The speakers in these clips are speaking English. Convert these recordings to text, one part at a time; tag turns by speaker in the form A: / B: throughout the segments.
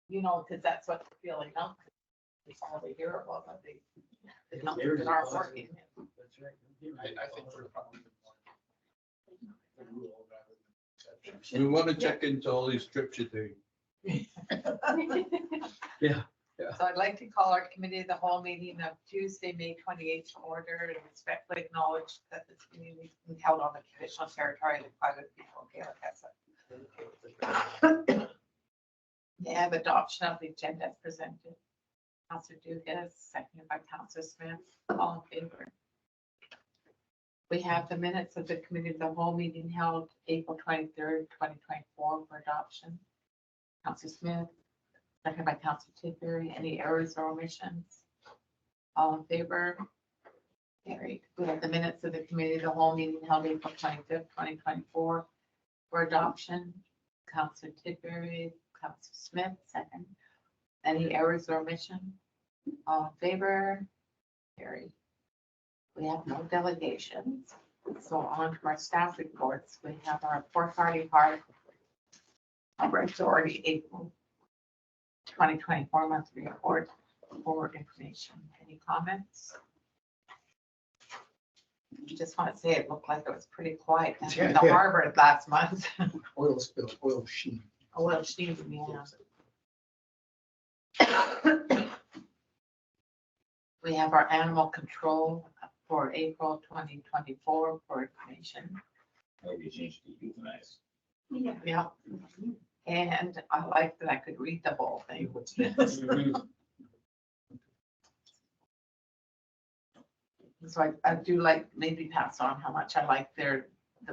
A: you know, because that's what they're feeling now. It's all they hear about, but the numbers that aren't working.
B: That's right. I think we're probably the rule rather than exception.
C: We want to check into all these trips you take.
A: So I'd like to call our committee of the whole meeting of Tuesday, May 28th to order and respectfully acknowledge that this meeting is being held on the traditional territory of the private people of Gaelic. They have adoption of the agenda as presented. Councillor Dugas, seconded by Councillor Smith, all in favor. We have the minutes of the committee of the whole meeting held April 23rd, 2024 for adoption. Councillor Smith, seconded by Councillor Tidbury. Any errors or omissions? All in favor? Carried. We have the minutes of the committee of the whole meeting held April 25th, 2024 for adoption. Councillor Tidbury, Councillor Smith, second. Any errors or omission? All in favor? Carried. We have no delegations. So on to our staff reports. We have our Port Hardy Harbor Authority April 2024 monthly report for information. Any comments? Just want to say it looked like it was pretty quiet in the harbor last month.
B: Oil spill, oil sheen.
A: Well, Steve, yeah. We have our animal control for April 2024 for information.
D: Maybe change to euthanize.
A: Yeah. And I like that I could read the whole thing. So I do like, maybe pass on how much I like the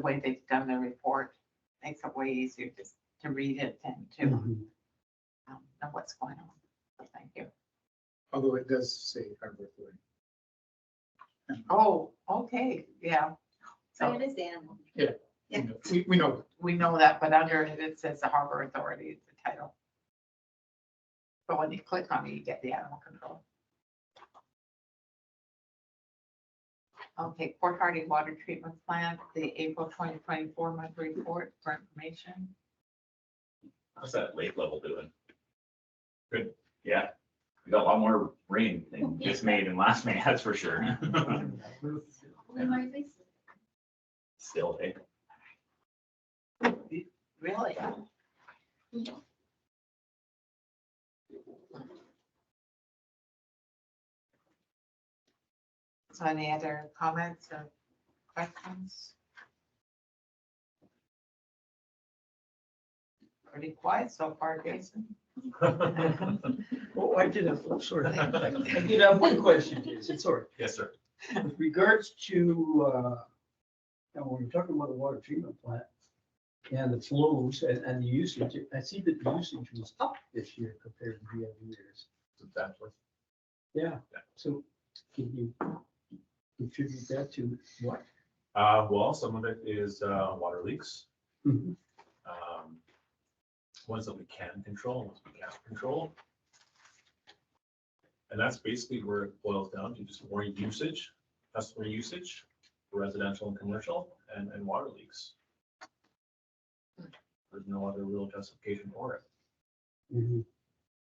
A: way they've done their report. Makes it way easier just to read it and to know what's going on. So thank you.
B: Although it does say Harbor Authority.
A: Oh, okay, yeah.
E: I
A: So
E: understand.
B: We know.
A: we know that, but under it, it says the Harbor Authority is the title. But when you click on it, you get the animal control. Okay, Port Hardy Water Treatment Plant, the April 2024 monthly report for information.
D: How's that lake level doing? Good, yeah. We got a lot more rain than just May and last May, that's for sure. Still, hey,
A: Really? So any other comments or questions? Pretty quiet so far, Jason.
F: Oh, I did have, oh, sorry. I did have one question, Jason, sorry.
D: yes, sir.
F: With regards to, now when we're talking about the water treatment plant and the flows and the usage, I see that the usage was up this year compared to the other years.
D: Substantially.
F: Yeah, so can you contribute that to what?
G: Well, some of it is water leaks.
F: Mhm.
G: Ones that we can control, ones we can't control. And that's basically where it boils down to, just more usage, customer usage, residential and commercial, and water leaks. There's no other real justification for it.
F: Mhm.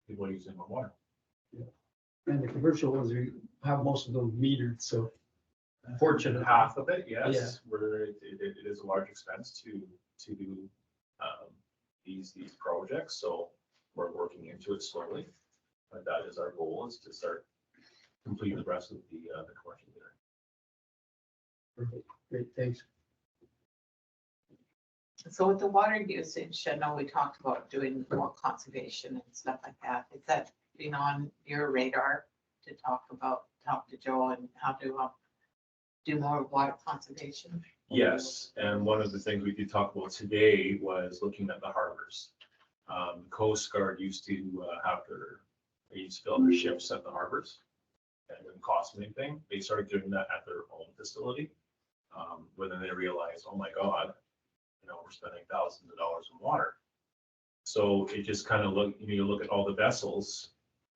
G: People are using more water.
F: And the commercial ones, we have most of them metered, so fortunate.
G: Half of it, yes, where it is a large expense to do these projects, so we're working into it slowly. But that is our goal, is to start complete the rest of the commercial meter.
F: Perfect, great, thanks.
A: So with the water usage, I know we talked about doing more conservation and stuff like that. Is that been on your radar to talk to Joe and how to do more water conservation?
G: Yes, and one of the things we did talk about today was looking at the harbors. Coast Guard used to they used to fill up their ships at the harbors. And it didn't cost them anything. They started doing that at their own facility. But then they realized, oh my God, we're spending thousands of dollars on water. So it just kind of you look at all the vessels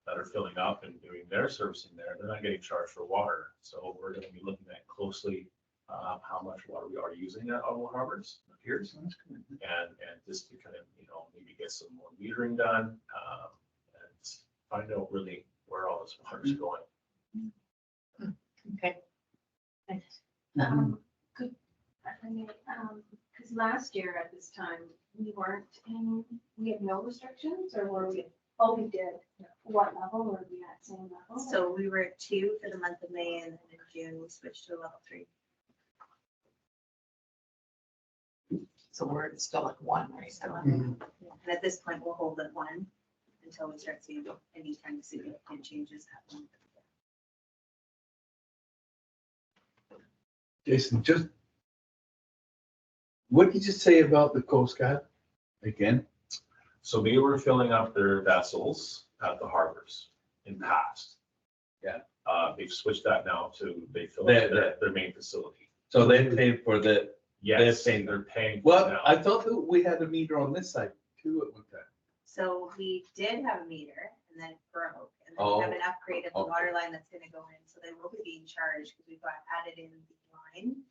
G: that are filling up and doing their servicing there, they're not getting charged for water. So we're going to be looking at closely how much water we are using at Ottawa harbors, it appears, and just to kind of maybe get some more metering done, find out really where all this water is going.
A: Okay. Thanks.
E: Could, I mean, because last year at this time, we had no restrictions, or were we, oh, we did. What level, were we at same level?
H: So we were at 2 for the month of May, and then in June, we switched to a level 3.
A: So we're still at 1 right
H: So,
A: now.
H: and at this point, we'll hold at 1 until we start seeing any kind of significant changes happening.
C: Jason, just, what did you say about the Coast Guard again?
G: So they were filling up their vessels at the harbors in past.
C: Yeah.
G: They've switched that now to, they fill
C: Their-
G: up their main facility.
C: So they pay for the,
G: Yes,
C: paying.
G: they're paying. for it
C: well,
G: now.
C: I thought that we had a meter on this side too at one time.
H: So we did have a meter, and then it broke, and then
C: Oh,
H: we have an upgrade of the
C: okay.
H: water line that's gonna go in, so they will be being charged, because we've got added in the line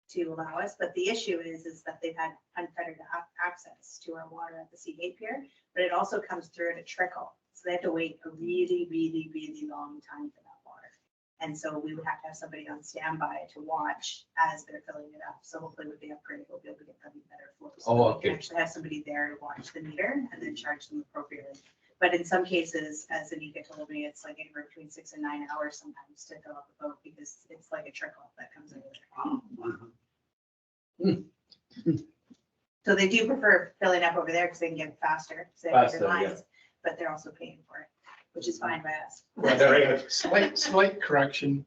H: to allow us, but the issue is that they've had unfettered access to our water at the Seagate Pier, but it also comes through at a trickle, so they have to wait a really, really, really long time for that water. And so we would have to have somebody on standby to watch as they're filling it up, so hopefully with the upgrade, we'll be able to get them better flow. So
C: Oh,
H: that we
C: okay.
H: can actually have somebody there to watch the meter and then charge them appropriately. But in some cases, as Anika told me, it's like anywhere between 6 and 9 hours sometimes to fill up a boat, because it's like a trickle that comes over there. So they do prefer filling up over there because they can get it faster, so they have
C: Faster,
H: their
C: yeah.
H: lines, but they're also paying for it, which is fine by us.
B: Slight correction,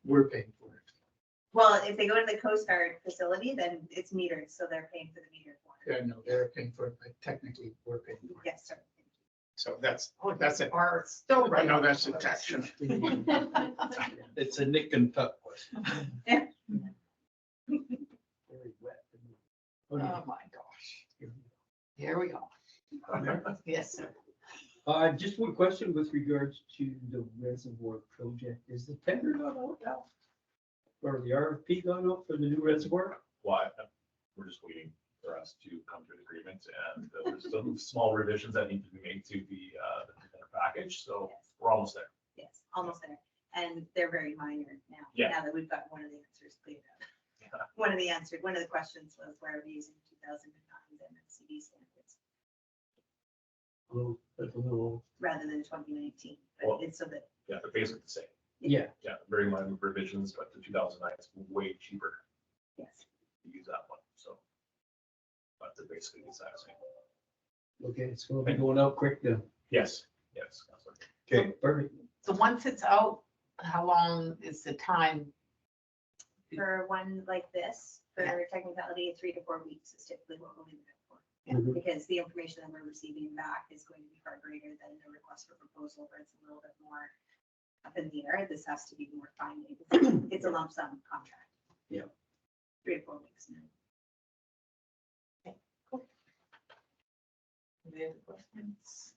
B: we're paying for it.
H: Well, if they go to the Coast Guard facility, then it's metered, so they're paying for the metered water.
B: Yeah, no, they're paying for it, but technically we're paying for it.
H: Yes, sir.
B: So that's it.
A: Or still
B: I
A: right
B: know
A: now.
B: that's a taxation.
C: It's a nick and tuck question.
F: Very wet.
A: Oh, my gosh. Here we go. Yes, sir.
F: Just one question with regards to the reservoir project. Is the tender gone out now? Or the RFP gone out for the new reservoir?
G: Why, we're just waiting for us to come to an agreement, and there's some small revisions that need to be made to the tender package, so we're almost there.
H: Yes, almost there. And they're very minor now,
G: Yeah.
H: now that we've got one of the answers cleared up.
G: Yeah.
H: One of the questions was why are we using 2009 MCD standards
F: That's a little,
H: rather than 2019?
G: Well-
H: But it's so that,
G: Yeah, they're basically the same.
F: yeah.
G: Yeah, very minor revisions, but the 2009 is way cheaper
H: yes.
G: to use that one, so. But they're basically the exact same.
F: Okay, it's gonna be going out quick then.
G: Yes, yes. that's right.
C: Okay,
F: Perfect.
A: So once it's out, how long is the time?
H: For one like this, for
A: Yeah.
H: technicality, 3 to 4 weeks is typically what we'll leave it for.
F: Mhm.
H: Because the information that we're receiving back is going to be far greater than the request for proposal, where it's a little bit more up in the air. This has to be more finite. It's a lump sum contract.
F: Yeah.
H: 3 to 4 weeks now.
A: Any other questions?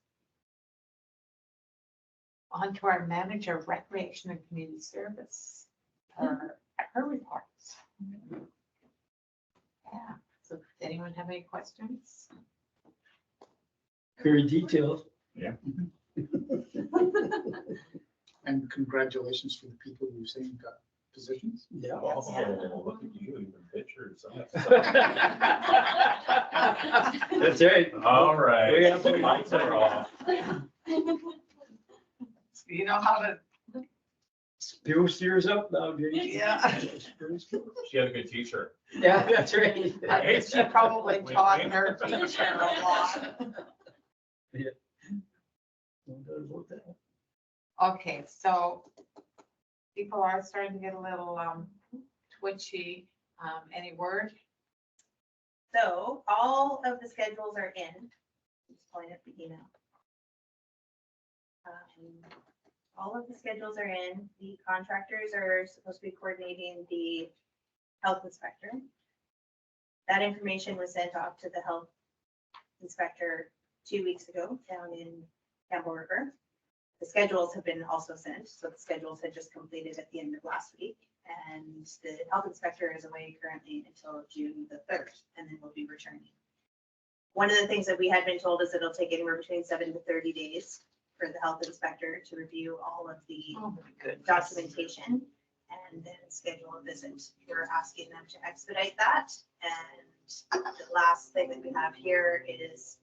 A: On to our manager of recreation and community service, her reports. Yeah, so does anyone have any questions?
F: Very detailed.
B: And congratulations for the people you're saying got positions.
F: Yeah.
G: Oh, look at you, even pictures.
F: That's right.
G: All right.
F: We have to-
G: Lights are off.
A: You know how to,
F: Spill steers up now, Jason.
A: Yeah.
G: She had a good t-shirt.
F: Yeah, that's right.
A: I guess she probably taught her teacher a lot.
F: No doubt about that.
A: Okay, so people are starting to get a little twitchy. Any word?
H: So all of the schedules are in. Just pulling up the email. All of the schedules are in. The contractors are supposed to be coordinating the health inspector. That information was sent off to the health inspector 2 weeks ago down in Campbell River. The schedules have been also sent, so the schedules had just completed at the end of last week. And the health inspector is away currently until June the 3rd, and then we'll be returning. One of the things that we had been told is it'll take anywhere between 7 to 30 days for the health inspector to review all of the
A: Oh, my goodness.
H: documentation and then schedule a visit. We're asking them to expedite that. And the last thing that we have here is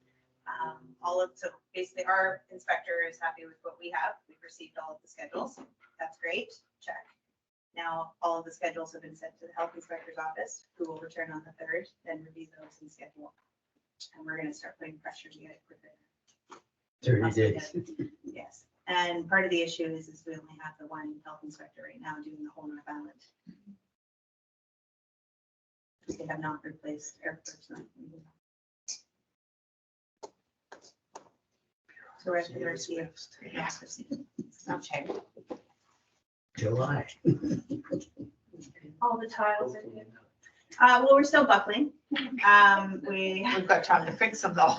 H: so basically our inspector is happy with what we have. We've received all of the schedules. That's great. Check. Now, all of the schedules have been sent to the health inspector's office, who will return on the 3rd, then review those and schedule. And we're gonna start putting pressure to get it quicker.
F: 30 days.
H: Yes, and part of the issue is we only have the one health inspector right now doing the whole North Island. They have not replaced air personnel. So we're at the mercy of bureaucracy.
A: Okay.
F: July.
H: All the tiles are good. Well, we're still buckling.
A: We've got time to fix them though.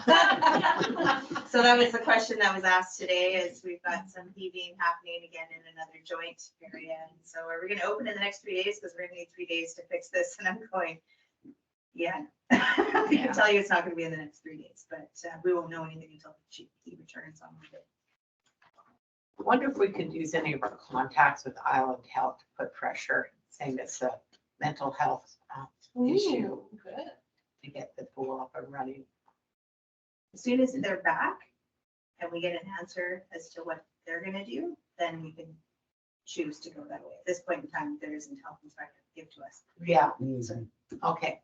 H: So that was the question that was asked today, is we've got some heaving happening again in another joint area. And so are we gonna open in the next 3 days? Because we're gonna need 3 days to fix this. And I'm going, yeah. I can tell you it's not gonna be in the next 3 days, but we won't know anything until he returns on Monday.
A: I wonder if we could use any of our contacts with Island Health to put pressure, saying it's a mental health issue
E: Good.
A: to get the pool up and running.
H: As soon as they're back and we get an answer as to what they're gonna do, then we can choose to go that way. At this point in time, there isn't health inspector to give to us.
A: Yeah,
F: Mhm.
A: okay.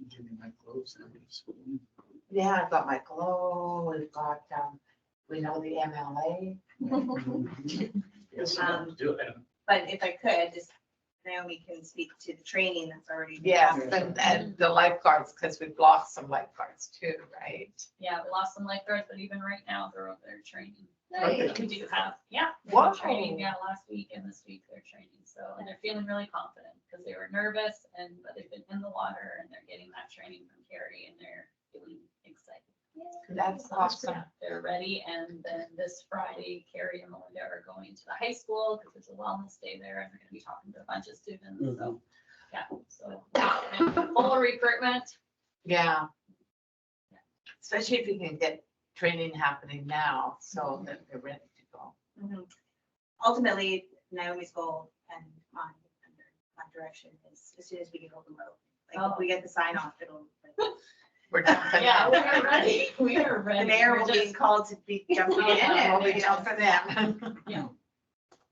B: Give me my clothes and spoon.
A: Yeah, I've got my glow, we've got, we know the MLA.
B: Yes,
H: Do it. But if I could, just Naomi can speak to the training that's already. been
A: Yes,
H: happening.
A: and the lifeguards, because we've lost some lifeguards too, right?
I: Yeah, we lost some lifeguards, but even right now, they're training.
A: Okay.
I: We do have, yeah. they're
A: Wow.
I: Training, yeah, last week and this week they're training, so, and they're feeling really confident, because they were nervous but they've been in the water and they're getting that training from Carrie and they're feeling excited.
A: That's
I: So,
A: awesome.
I: yeah, they're ready, and then this Friday, Carrie and Melinda are going to the high school, because there's a wellness day there, and they're gonna be talking to a bunch of students, so, yeah, so. Full recruitment.
A: Yeah. Especially if you can get training happening now, so that they're ready to go.
H: Mhm. Ultimately, Naomi's goal and mine, under my direction, is as soon as we get over the road. Like, if we get the sign off, it'll, like,
A: We're jumping.
I: Yeah,
A: in.
I: we are ready, we are ready.
H: the mayor
I: We're
H: will be
I: just-
H: called to be jumping in.
I: Yeah,
H: and
A: We'll be
H: we
A: jumping in.
I: Yeah.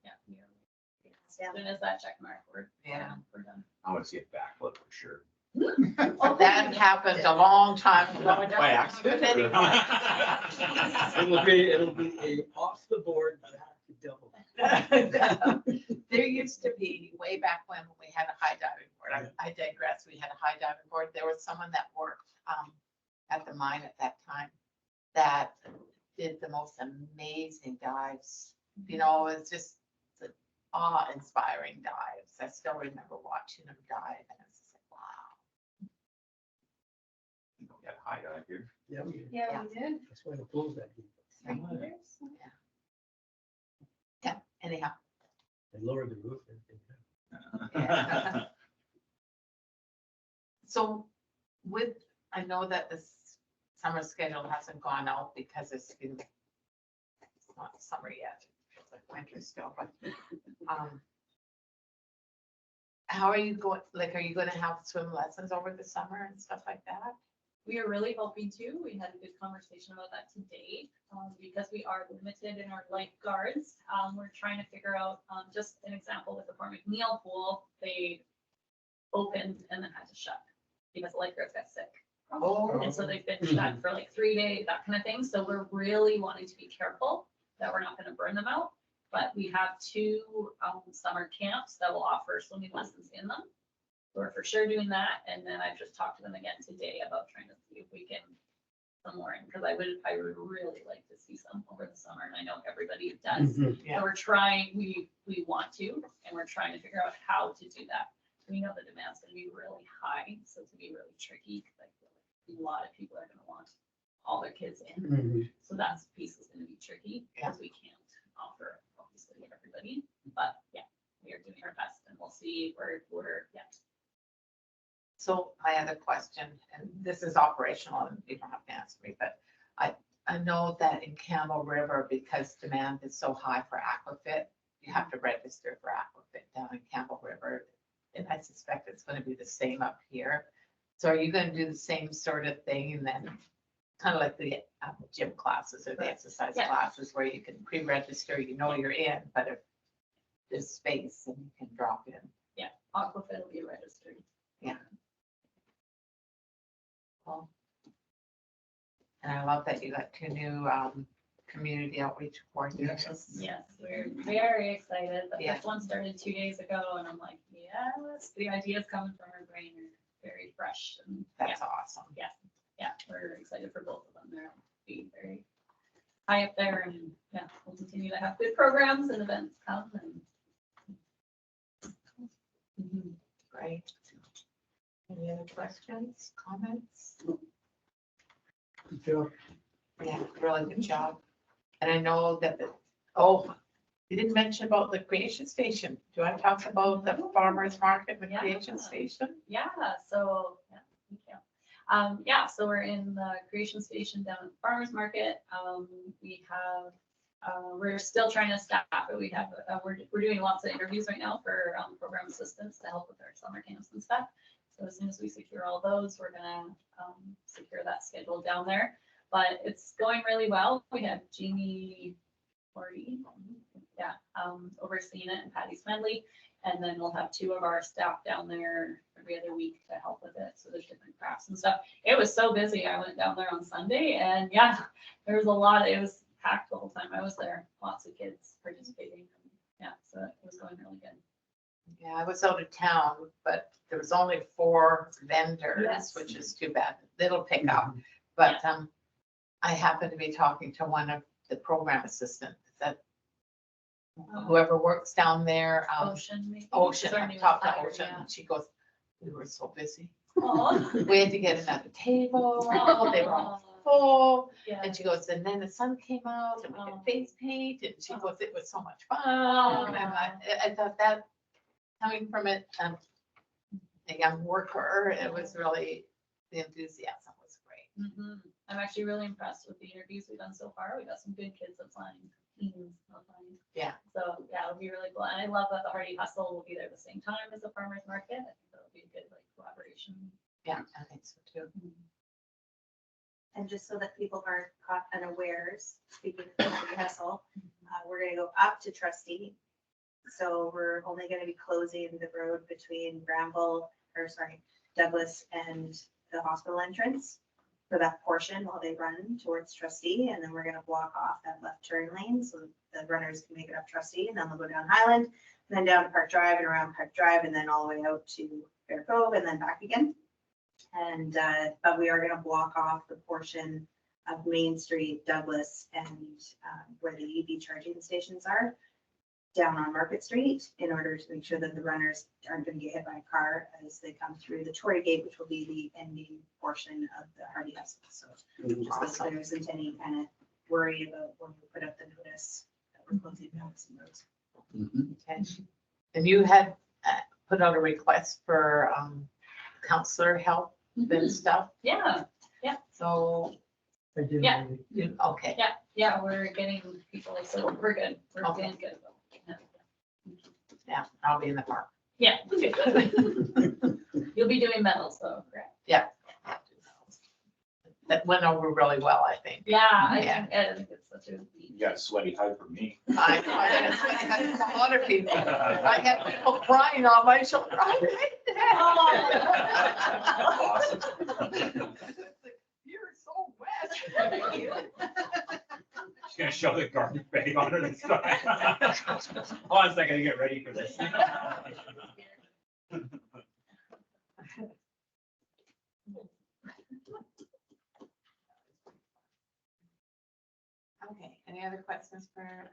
I: Yeah. we are ready. As soon as that check mark, we're done.
D: I want to see a backflip for sure.
A: That happened a long time ago.
D: By accident.
F: It'll be a off the board back to double.
A: There used to be, way back when we had a high diving board, I digress, we had a high diving board, there was someone that worked at the mine at that time that did the most amazing dives. You know, it's just the awe-inspiring dives. I still remember watching them dive, and it's just like, wow.
D: We got a high dive here.
F: Yeah,
E: Yeah, we did.
F: that's why they closed that gate.
E: 3 years.
A: Yeah, anyhow.
F: They lowered the roof. and
A: Yeah. So with, I know that this summer schedule hasn't gone out because it's not summer yet, it's like winter still, but, how are you going, like, are you gonna have swim lessons over the summer and stuff like that?
I: We are really hoping to. We had a good conversation about that today, because we are limited in our lifeguards. We're trying to figure out, just an example with the Fort McNeil pool, they opened and then had to shut because the lifeguards got sick.
A: Oh,
I: And so they've been shut for like 3 days, that kind of thing. So we're really wanting to be careful that we're not gonna burn them out. But we have 2 summer camps that will offer swimming lessons in them. We're for sure doing that. And then I've just talked to them again today about trying to see if we can some more in, because I would really like to see some over the summer, and I know everybody does.
F: Mhm.
A: Yeah.
I: So we're trying, we want to, and we're trying to figure out how to do that. We know the demand's gonna be really high, so it's gonna be really tricky, because I feel like a lot of people are gonna want all their kids in.
F: Mhm.
I: So that's piece is gonna be tricky, because we can't offer obviously everybody, but yeah, we are doing our best, and we'll see where we're, yeah.
A: so my other question, and this is operational, and you don't have to answer me, but I I know that in Campbell River, because demand is so high for Aquafit, you have to register for Aquafit down in Campbell River. And I suspect it's gonna be the same up here. So are you gonna do the same sort of thing and then kind of like the gym classes or the exercise
I: Yeah.
A: classes where you can pre-register, you know you're in, but if there's space and you can drop in.
I: Aquafit will be registered.
A: Well, and I love that you got 2 new community outreach coordinators.
I: Yes, we're very excited. The
A: Yeah.
I: first one started 2 days ago and I'm like, yes, the ideas coming from our brain are very fresh and yeah,
A: That's awesome.
I: yeah, we're excited for both of them. They'll be very high up there and yeah, we'll continue to have good programs and events come and
A: Great. Any other questions, comments?
F: Good job.
A: Yeah, really good job. And I know that, oh, you didn't mention about the creation station. Do you want to talk about the farmer's market, and the
I: Yeah.
A: creation station?
I: yeah, so, yeah, thank you. Yeah, so we're in the creation station down at the farmer's market. We have, we're still trying to staff it. We have, we're doing lots of interviews right now for program assistants to help with our summer camps and stuff. So as soon as we secure all those, we're gonna secure that schedule down there. But it's going really well. We have Jeannie Forty, yeah, overseeing it, and Patty Smedley. And then we'll have 2 of our staff down there every other week to help with it. So there's different crafts and stuff. It was so busy. I went down there on Sunday and yeah, there was a lot. It was packed the whole time I was there. Lots of kids participating. Yeah, so it was going really good.
A: Yeah, I was out of town, but there was only 4 vendors,
I: Yes.
A: which is too bad. It'll pick up. But I happened to be talking to one of the program assistants that whoever works down there,
I: Ocean maybe?
A: Ocean,
I: Sorry,
A: I
I: name was
A: talked to
I: Tyler,
A: Ocean,
I: yeah.
A: and she goes, we were so busy.
I: Aw.
A: We had to get another table, they were all
I: Aw.
A: full.
I: Yeah.
A: And she goes, and then the sun came out and we
I: Oh.
A: could face paint, and she goes, it was so much fun.
I: Oh.
A: And I thought that, coming from it, a young worker, it was really, the enthusiasm was great.
I: Mhm. I'm actually really impressed with the interviews we've done so far. We got some good kids applying. Applying.
A: Yeah.
I: So yeah, it'll be really cool. And I love that the Hardy Hustle will be there at the same time as the farmer's market. I think that'll be a good like collaboration.
A: Yeah, I think so too.
H: And just so that people aren't caught unawares, speaking of the hustle, we're gonna go up to Trustee. So we're only gonna be closing the road between Douglas and the hospital entrance for that portion while they run towards Trustee. And then we're gonna block off that left turn lane so the runners can make it up Trustee, and then they'll go down Highland, and then down to Park Drive and around Park Drive, and then all the way out to Bear Cove and then back again. And, but we are gonna block off the portion of Main Street, Douglas, and where the EV charging stations are down on Market Street in order to make sure that the runners aren't gonna get hit by a car as they come through the Tory Gate, which will be the ending portion of the Hardy Hustle. So just so there isn't any kind of worry about when we put up the notice that we're closing down some roads.
A: Okay. And you had put out a request for counselor help and stuff,
I: Yeah,
A: so,
F: I did.
I: Yeah.
A: okay.
I: yeah, we're getting people, so we're good. We're
A: Okay.
I: doing good.
A: Yeah, I'll be in the park.
I: Yeah. You'll be doing metals though, correct?
A: That went over really well, I think.
I: Yeah, I
A: Yeah.
I: think it's such a.
D: You got a sweaty hug from me.
A: I know, I had a lot of people, I had people crying on my shoulder.
D: Awesome.
A: You're so wet.
D: She's gonna shove the garbage bag on her this time. Hold on a second to get ready for this.
A: Okay, any other questions for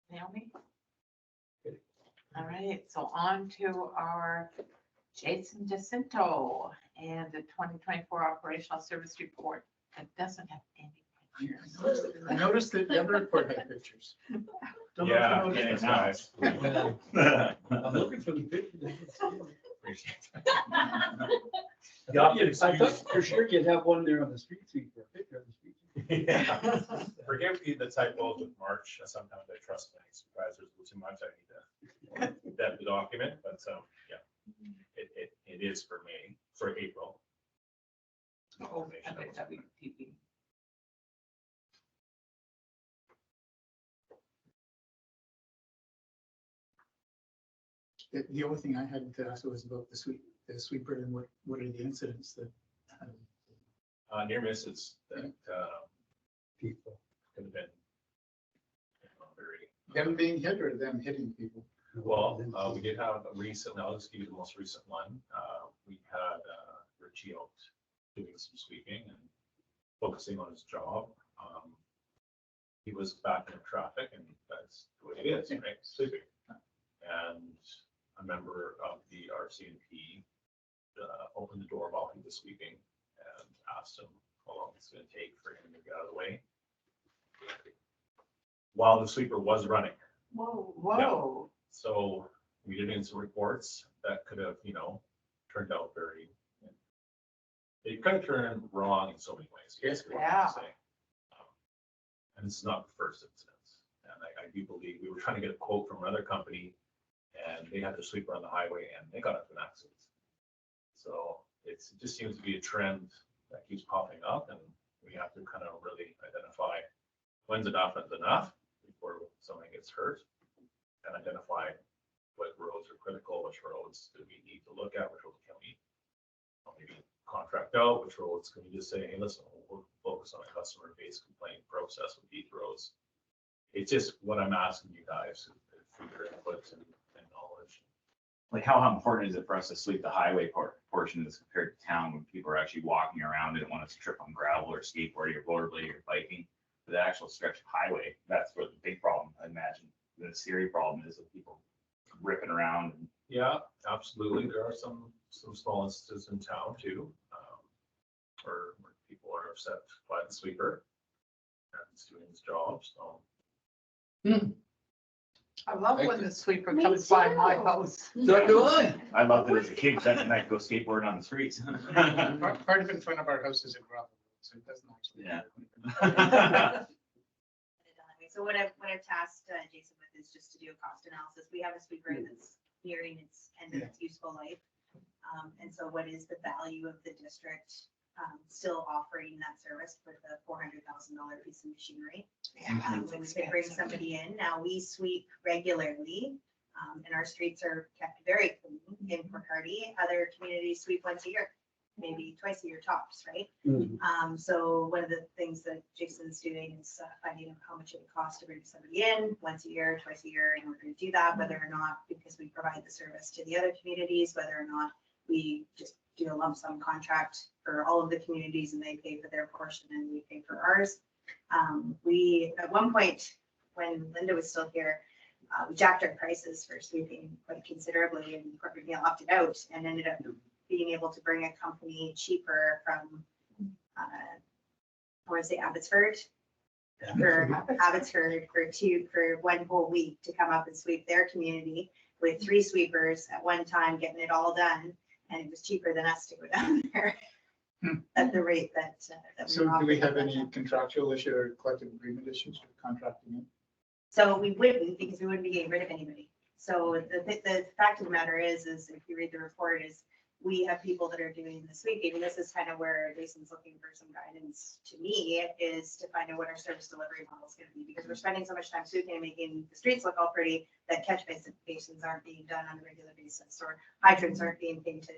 A: Naomi? All right, so on to our Jason Jacinto and the 2024 operational service report. It doesn't have any pictures.
B: I noticed that the other report had pictures. Don't know if you
D: Yeah,
B: noticed
D: yeah,
B: this.
D: nice.
F: Yeah, I'm looking for the picture.
G: The
F: I thought for sure you'd have one there on the street sweeper, a picture of the street sweeper.
G: Yeah. Forgive me the typos with March. Sometimes I trust my supervisors a little too much. I need to vet the document, but yeah, it is for May, for April.
A: Oh, under WPP.
B: The only thing I had to ask was about the sweeper and what are the incidents that,
G: Near misses that
F: People.
G: could have been very.
B: them being hit or them hitting people?
G: Well, we did have recently, I'll just give you the most recent one. We had Richie out doing some sweeping and focusing on his job. He was back in traffic and that's the way it is, right? Sweeping. And a member of the RCMP opened the door while he was sweeping and asked him how long it's going to take for him to get out of the way. While the sweeper was running.
A: Whoa.
G: So we did in some reports that could have, turned out very, it could have turned wrong in so many ways. Basically what I'm
A: Yeah.
G: saying. And it's not the first incident. And I do believe we were trying to get a quote from another company and they had their sweeper on the highway and they got into an accident. So it just seems to be a trend that keeps popping up and we have to kind of really identify when's enough is enough before somebody gets hurt and identify what roads are critical, which roads do we need to look at, which roads can we maybe contract out, which roads can we just say, hey, listen, we'll focus on a customer-based complaint process with these roads. It's just what I'm asking you guys for your input and knowledge.
D: Like how important is it for us to sweep the highway portion as compared to town when people are actually walking around and want to trip on gravel or skateboarding or rollerblading or biking? For the actual stretch of highway, that's what the big problem, I imagine. The serious problem is of people ripping around.
G: Yeah, absolutely. There are some small instances in town too, where people are upset by the sweeper and it's doing his job, so.
A: I love when the sweeper
E: Me
A: comes by my
E: too.
A: house.
C: So do I.
D: I loved it as a kid, that night go skateboarding on the streets.
B: Part of in front of our house is a gravel road, so it doesn't actually.
D: Yeah.
H: So what I've tasked Jason with is just to do a cost analysis. We have a sweeper that's nearing its end of its useful life. And so what is the value of the district still offering that service for the $400,000 piece of machinery? When we could bring somebody in, now we sweep regularly, and our streets are kept very clean in Port Hardy. Other communities sweep once a year, maybe twice a year tops, right? So one of the things that Jason's doing is finding out how much it would cost to bring somebody in once a year, twice a year in order to do that, whether or not, because we provide the service to the other communities, whether or not we just do a lump sum contract for all of the communities and they pay for their portion and we pay for ours. We, at one point, when Linda was still here, we jacked our prices for sweeping quite considerably and Corporate Meal opted out and ended up being able to bring a company cheaper from, I want to say Abbotsford, for Abbotsford for 1 whole week to come up and sweep their community with 3 sweepers at one time, getting it all done. And it was cheaper than us to go down there at the rate that we
B: So
H: were
B: do we
H: offering
B: have
H: at that
B: any
H: time.
B: contractual issue or collective agreement issues with contracting in?
H: So we wouldn't, because we wouldn't be getting rid of anybody. So the fact of the matter is if you read the report, is we have people that are doing the sweeping. And this is kind of where Jason's looking for some guidance to me, is to find out what our service delivery model is going to be, because we're spending so much time sweeping and making the streets look all pretty that catch basins aren't being done on a regular basis, or hydrants aren't being painted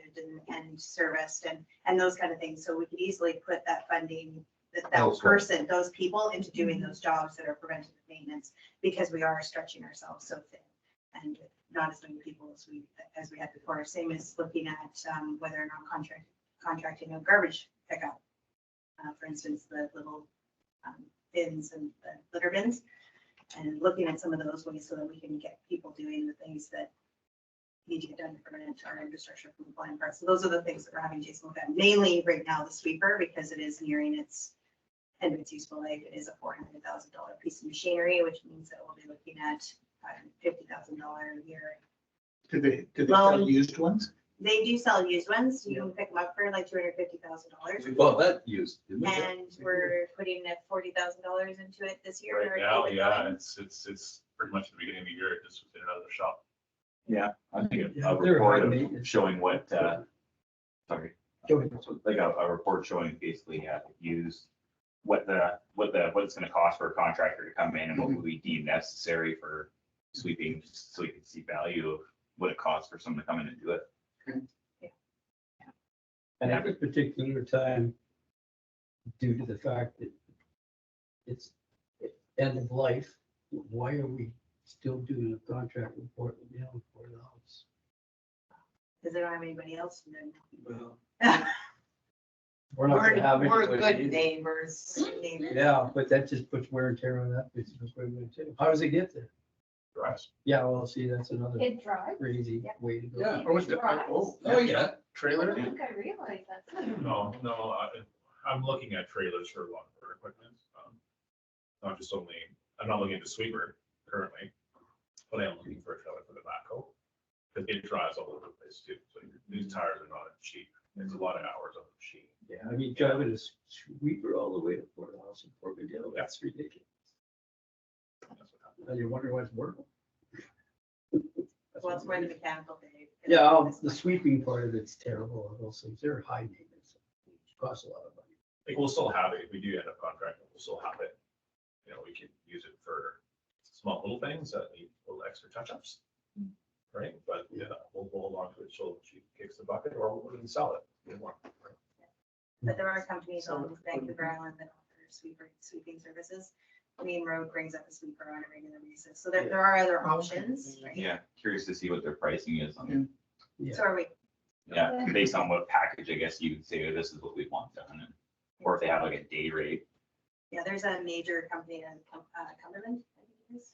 H: and serviced and those kind of things. So we could easily put that funding, those people into doing those jobs that are preventative maintenance, because we are stretching ourselves so thin and not as many people as we had before. Same as looking at whether or not contracting a garbage pickup. For instance, the little bins and the litter bins, and looking at some of those ways so that we can get people doing the things that need to get done to prevent our infrastructure from falling apart. So those are the things that we're having Jason look at. Mainly right now, the sweeper, because it is nearing its end of its useful life. It is a $400,000 piece of machinery, which means that we'll be looking at $50,000 a year.
B: Do they
H: Loan.
B: sell used ones?
H: They do sell used ones. You can pick them up for like $250,000.
C: We bought that used, didn't we?
H: And we're putting $40,000 into it this year.
G: Right now, yeah, it's pretty much the beginning of the year, it just was in and out of the shop.
D: Yeah, I think
F: Yeah,
D: a
F: they're
D: report
F: high
D: of
F: maintenance.
D: showing what, sorry.
F: Go ahead.
D: Like a report showing basically used, what it's gonna cost for a contractor to come in and what would we deem necessary for sweeping, just so we can see value of what it costs for someone to come in and do it.
F: And at this particular time, due to the fact that it's end of life, why are we still doing a contract with Portland Mail for the house?
H: Because they don't have anybody else to do.
F: Well, we're not gonna have
A: We're
F: anybody
A: good
F: either.
A: neighbors.
F: Yeah, but that just puts wear and tear on that piece of equipment too. How does it get there?
G: Drives.
F: Yeah, well, see, that's another
E: It drives.
F: crazy
E: Yeah.
F: way to go.
C: Yeah, or was it, oh, yeah,
E: I
C: trailer.
E: don't think I realized that.
G: No, I'm looking at trailers for a lot of our equipment. Not just only, I'm not looking at the sweeper currently, but I am looking for a trailer for the backhoe. Because it drives all over the place too. So these tires are not cheap. It's a lot of hours on the machine.
F: Yeah, I mean, driving a sweeper all the way to Port House and Port Miguel, that's ridiculous.
G: That's what happens.
F: And you wonder why it's working.
H: Well, it's more the mechanical thing.
F: Yeah, the sweeping part of it's terrible. Of those things, they're high maintenance. Cost a lot of money.
G: Like, we'll still have it. If we do end up contracting, we'll still have it. You know, we can use it for small little things that need little extra touch-ups. Right? But yeah, we'll hold on to it till she kicks the bucket or we'll even sell it. We want, right?
H: But there are companies on Vancouver Island that offer sweeping services. Main Road brings up a sweeper on a regular basis. So there are other options, right?
D: Yeah, curious to see what their pricing is on,
F: Yeah.
H: So are we,
D: yeah, based on what package, I guess you could say, this is what we want done, and or if they have like a day rate.
H: yeah, there's a major company in Cumberland, I think it is.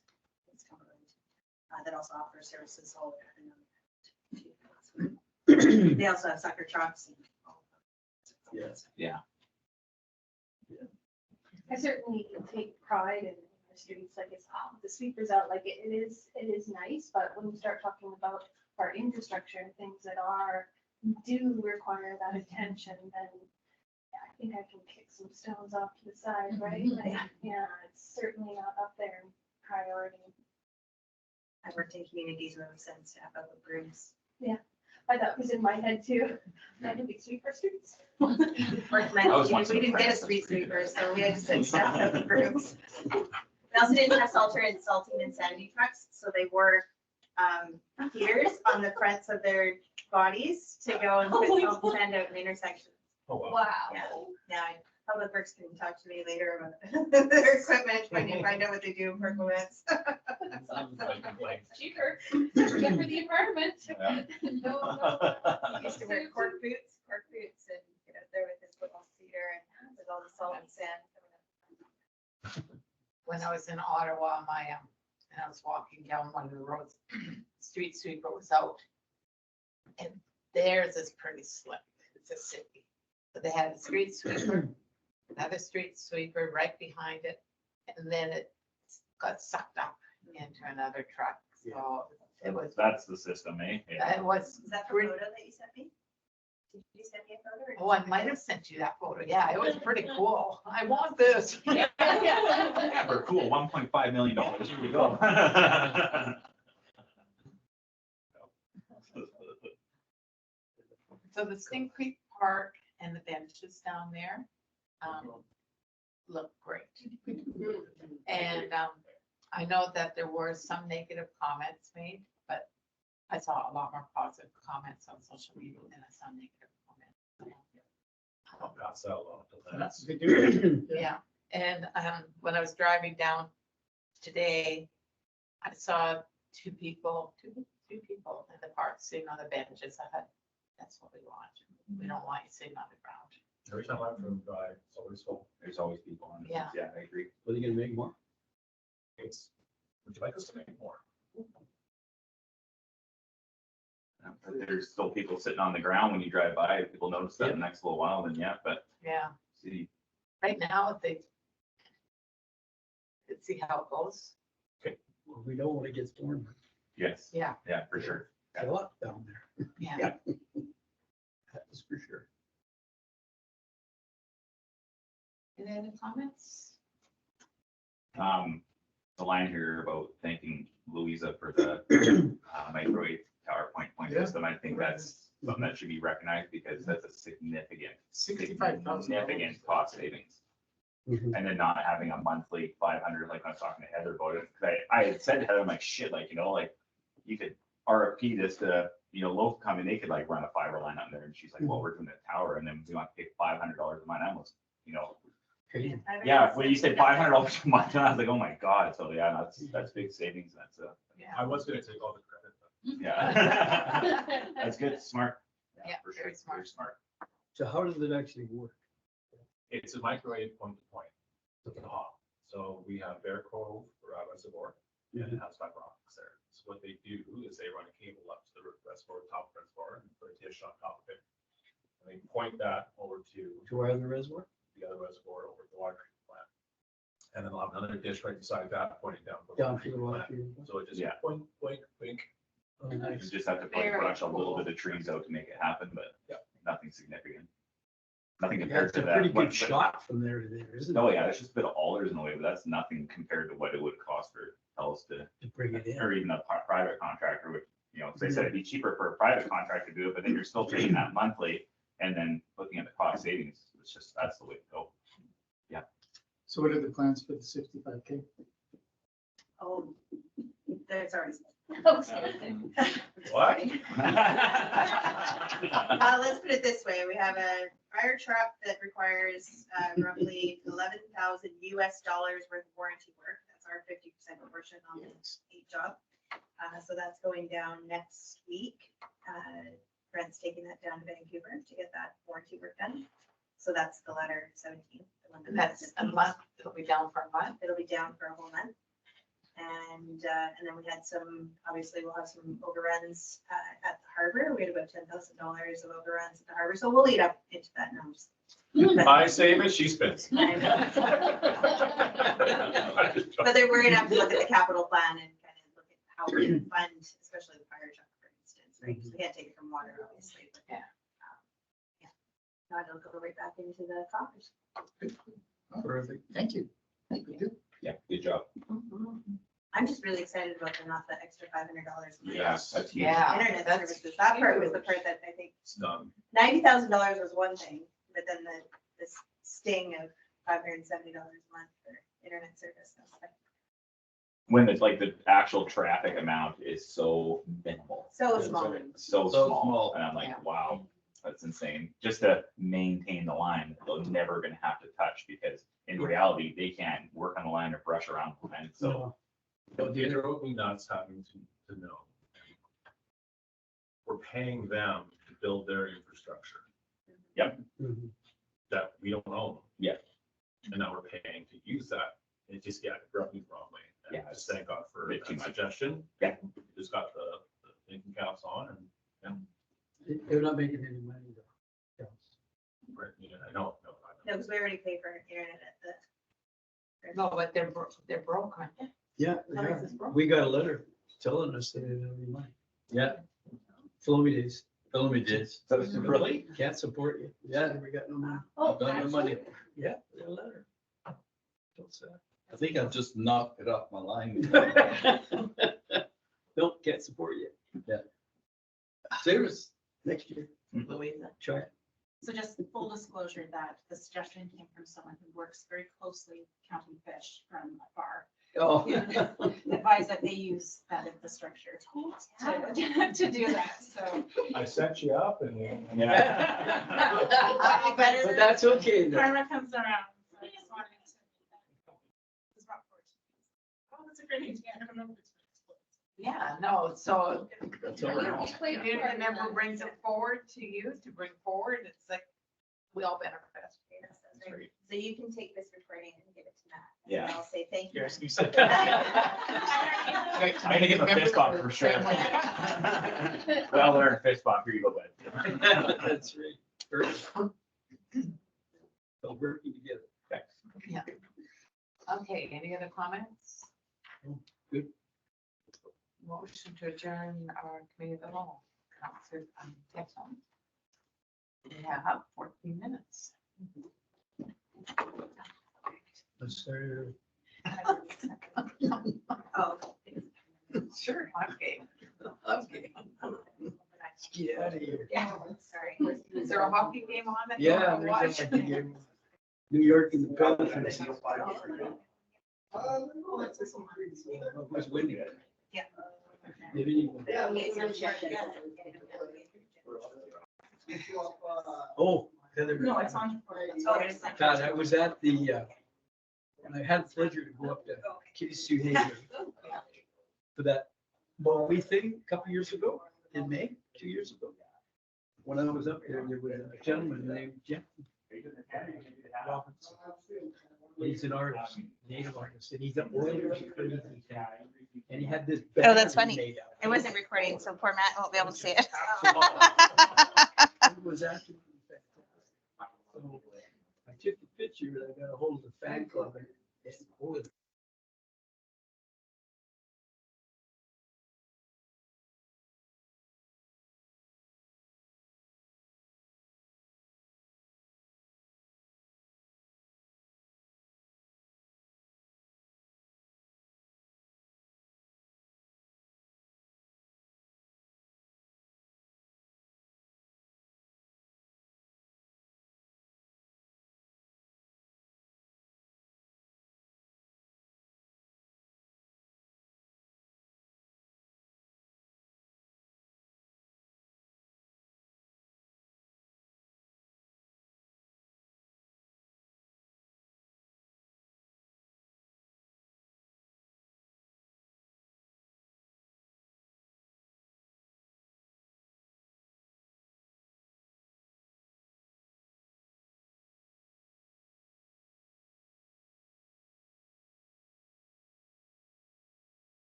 H: It's Cumberland. That also offers services all over. They also have sucker trucks and all of that.
F: Yeah.
E: I certainly take pride in our streets, like it's, the sweepers out, like it is nice, but when you start talking about our infrastructure and things that do require that attention, then yeah, I think I can kick some stones off to the side, right? Like, yeah, it's certainly not up there in priority.
H: I worked in communities where we send staff out with brooms.
E: I thought it was in my head too. That would be sweeper streets.
H: Recommend,
D: I was once
H: we
D: in a
H: didn't get a
D: practice.
H: street sweeper, so we had to send staff out with brooms. We also didn't have salting and sanity trucks, so they wore heaters on the fronts of their bodies to go and put salt and sand out in intersections.
G: Oh, wow.
E: Wow.
H: Yeah, Public Works can talk to me later about their equipment when you find out what they do in performance.
G: Like,
I: Cheaper, good for the environment.
D: Yeah.
I: No,
H: He used to wear cork boots and get out there with his little cedar and with all the salt and sand coming up.
A: When I was in Ottawa, and I was walking down one of the roads, street sweeper was out. And theirs is pretty slick. It's a city. But they had a street sweeper, another street sweeper right behind it. And then it got sucked up into another truck. So it was,
D: That's the system, eh? Yeah.
A: it was,
H: Is that the
A: pretty-
H: photo that you sent me? Did you send me a photo? or did
A: oh, I
H: you
A: might have sent you that photo. Yeah, it was pretty cool. I want this.
D: Yeah, for cool, $1.5 million. Here we go.
A: So the Sink Creek Park and the benches down there look great. And I know that there were some negative comments made, but I saw a lot more positive comments on social media than I saw negative comments.
G: I'll pass that along to Lance.
C: That's good to do.
A: Yeah, and when I was driving down today, I saw two people in the park sitting on the benches. I thought, that's what we want. We don't want you sitting on the ground.
G: Every time I'm from drive, it's always full.
D: There's always people on it.
A: Yeah.
D: Yeah, I agree.
F: What are you gonna make more?
G: It's, would you like us to make more?
D: But there's still people sitting on the ground when you drive by. If people notice that
F: Yeah.
D: in the next little while, then yeah, but
A: Yeah,
D: see,
A: right now, let's see how it goes.
F: Well, we know when it gets warmer.
D: yes,
A: Yeah.
D: yeah, for sure.
F: fill up down there.
A: Yeah.
F: That is for sure.
A: Any other comments?
D: The line here about thanking Louisa for the microwave tower point
B: Yeah.
D: system, I think that's something that should be recognized because that's a significant
B: $65,000.
D: cost savings.
F: Mhm.
D: And then not having a monthly 500, like I was talking to Heather about it, because I had said to Heather, I'm like, shit, like, like you could RFP this to, local company, they could like run a fiber line out there, and she's like, well, we're doing the tower, and then we want to pay $500 a month, I almost,
F: Okay.
D: yeah, when you said $500 a month, I was like, oh my God, so yeah, that's big savings, that's
A: Yeah.
G: I was gonna take all the credit, but
D: yeah. That's good, smart.
A: Yeah,
D: For sure,
A: very smart.
D: very smart.
F: So how does it actually work?
G: it's a microwave point to point to the hop. So we have Bear Cove Reservoir and it has fiber optics there. So what they do is they run a cable up to the reservoir, top reservoir, and put a dish on top of it. And they point that over to
F: To where the reservoir?
G: the other reservoir over the water treatment plant. And then I'll have another dish right beside that pointing down.
F: Down to the water treatment plant?
G: So it just
D: Yeah.
G: point, wink, wink.
F: Oh,
D: You
F: nice.
D: just have to
A: Very
D: brush a little
A: cool.
D: bit of trees out to make it happen, but
G: Yeah.
D: nothing significant. Nothing
F: Yeah,
D: compared
F: it's
D: to
F: a
D: that.
F: pretty
D: what-
F: good shot from there to there, isn't it?
D: Oh, yeah, there's just a bit of alders in the way, but that's nothing compared to what it would cost for Telus to,
F: To bring it in.
D: or even a private contractor, which, as I said, it'd be cheaper for a private contractor to do it, but then you're still paying that monthly. And then looking at the cost savings, it's just, that's the way to go.
B: So what are the plans for the 65K?
H: Oh, there's already.
G: What?
H: Let's put it this way, we have a fire truck that requires roughly $11,000 worth of warranty work. That's our 50% portion on each job. So that's going down next week. Brent's taking that down to Vancouver to get that warranty work done. So that's the letter 17. the one
A: That's a month, it'll be down for a month.
H: It'll be down for a whole month. And then we had some, obviously we'll have some overruns at the harbor. We had about $10,000 of overruns at the harbor, so we'll lead up into that numbers.
G: I save it, she spends.
H: But they're worried enough to look at the capital plan and kind of look at how we can fund, especially the fire truck, for instance, right? 'Cause we can't take it from water, obviously, but.
A: Yeah.
H: Yeah. Now it'll go right back into the coffers.
F: Perfect.
B: Thank you. Thank you.
D: Yeah, good job.
H: I'm just really excited about the not the extra $500.
D: Yeah, that's huge.
A: Yeah.
H: Internet
A: that's
H: services, that part was the
A: huge.
H: part that I think
G: It's done.
H: $90,000 was one thing, but then this sting of $570 a month for internet service. I was like,
D: When it's like the actual traffic amount is so minimal.
H: so small.
D: So
C: So
D: small,
C: small.
D: and I'm like,
A: Yeah.
D: wow, that's insane. Just to maintain the line, they're never gonna have to touch, because in reality, they can't work on the line or brush around the line, so.
G: It drove me nuts having to know. We're paying them to build their infrastructure
F: Mhm.
G: that we don't own.
D: Yeah.
G: And now we're paying to use that. It just, yeah, it rubbed me the wrong way. And
D: Yeah,
G: just thank God for
D: bit too
G: that
D: much.
G: suggestion.
D: Yeah.
G: Just got the thinking caps on and,
F: They're not making any money though.
G: yeah, I know.
H: No, because we already pay for internet at the.
A: No, but they're broke, aren't they?
F: Yeah,
H: How
F: yeah.
H: is this broke?
F: We got a letter telling us they didn't have any money.
C: Yeah,
F: Flomy days.
C: tell me this.
D: So it's really,
F: Can't support you. Yeah, we got no money.
H: Oh,
C: Got no money.
F: Yeah, we got a letter. Don't say
C: I think I've just knocked it off my line.
F: that. Nope, can't support you.
C: Serious.
F: Next year,
A: Louisa?
F: try it.
J: So just full disclosure that the suggestion came from someone who works very closely counting fish from afar.
F: Oh.
J: Advise that they use that infrastructure to do that, so.
G: I set you up and.
D: yeah.
F: But that's okay though.
J: Karma comes around. So I just wanted to- It's not fortunate. Oh, that's a great idea. I don't know if it's.
A: Yeah, no, so
F: That's all right.
A: if you never brings it forward to you to bring forward, it's like, we all benefit.
H: Yes, that's right. So you can take this recording and give it to Matt. and
D: Yeah.
H: I'll say thank you.
D: Yes, you said. I'm gonna give him a fist bump for sure. Well, learn a fist bump, here you go, bud.
F: That's right. Perfect. All working together.
A: Okay, any other comments?
F: Good.
A: Motion to adjourn our committee of the whole. Counselor Texon. We have 14 minutes.
F: Let's start.
J: Oh.
A: Sure, I'm game. I'm game.
F: Let's get out of here.
A: Yeah, sorry. Is there a hockey game on that? you
F: Yeah,
A: wanna
F: there's
A: watch?
F: a hockey game. New York and the Pelicans. Who's winning?
J: Yeah.
F: They didn't even. Oh, Heather.
J: No, it's on. Oh, it is.
F: God, I was at the, and I had the pleasure to go up to Kitty Sue Hager for that Bowie thing a couple years ago, in May, 2 years ago. When I was up there, there was a gentleman named Jeff Robinson. He's an artist, native artist, and he's an Oilers. And he had this.
H: Oh, that's
F: banner
H: funny.
F: made out.
H: It wasn't recording, so poor Matt won't be able to see it.
F: It was actually fantastic. So I took the picture and I got a hold of the fan club and boy,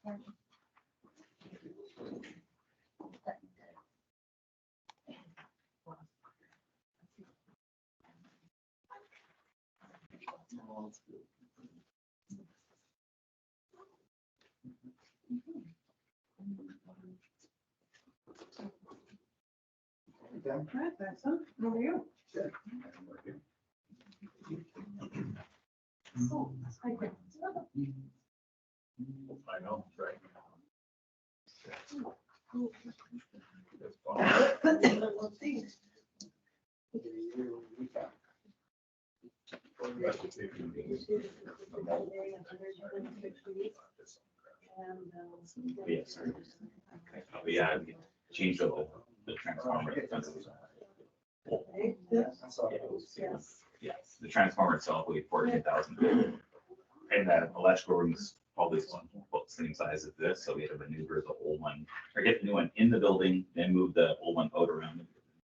G: I know, right.
D: Yes. Yeah, we changed the transformer. Yes, the transformer itself weighed 14,000. And that electrical room is probably about the same size as this, so we had to maneuver the old one, or get the new one in the building, then move the old one out around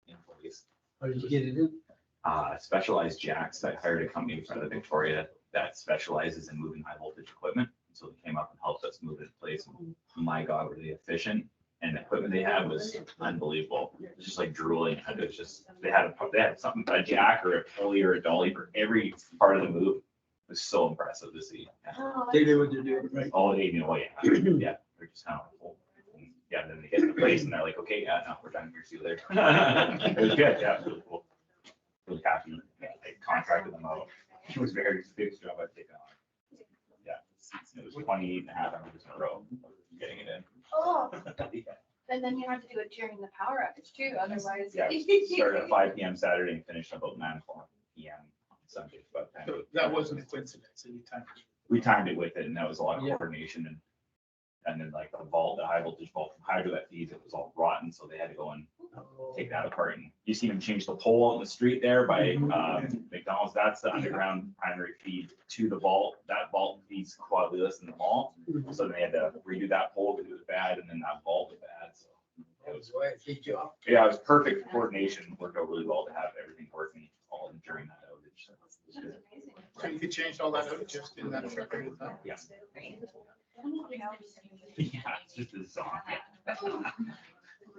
D: in place.
F: How did you get it in?
D: Specialized jacks. I hired a company from the Victoria that specializes in moving high voltage equipment. So they came up and helped us move it in place. My God, were they efficient? And the equipment they had was unbelievable. It was just like drooling. It was just, they had something, a jack or a pulley or a dolly for every part of the move. It was so impressive to see.
F: They knew what to do, right?
D: Oh, they knew, yeah, yeah, they're just kind of, yeah, then they get in place and they're like, okay, yeah, no, we're done here, see you later. It was good, yeah, it was cool. Really happy, I contracted them out. It was very big job I've taken on. Yeah, it was 28 and a half hours in a row getting it in.
E: Oh, and then you have to do it during the power outage too, otherwise.
D: Yeah, started at 5 PM Saturday and finished about 9 PM on Sunday. But
B: That wasn't a coincidence, any time.
D: we timed it with it, and that was a lot of
F: Yeah.
D: coordination and then like the vault, the high voltage vault from Hydro that feeds, it was all rotten, so they had to go and take that apart. And you see them change the pole out in the street there by McDonald's. That's the underground primary feed to the vault. That vault feeds Quadless in the mall. So they had to redo that pole because it was bad, and then that vault was bad. So it was,
F: Good job.
D: yeah, it was perfect coordination. Worked out really well to have everything working all during that outage. So it was good.
B: So you could change all that out just in that short period of time.
D: Yeah. Yeah, it's just a song.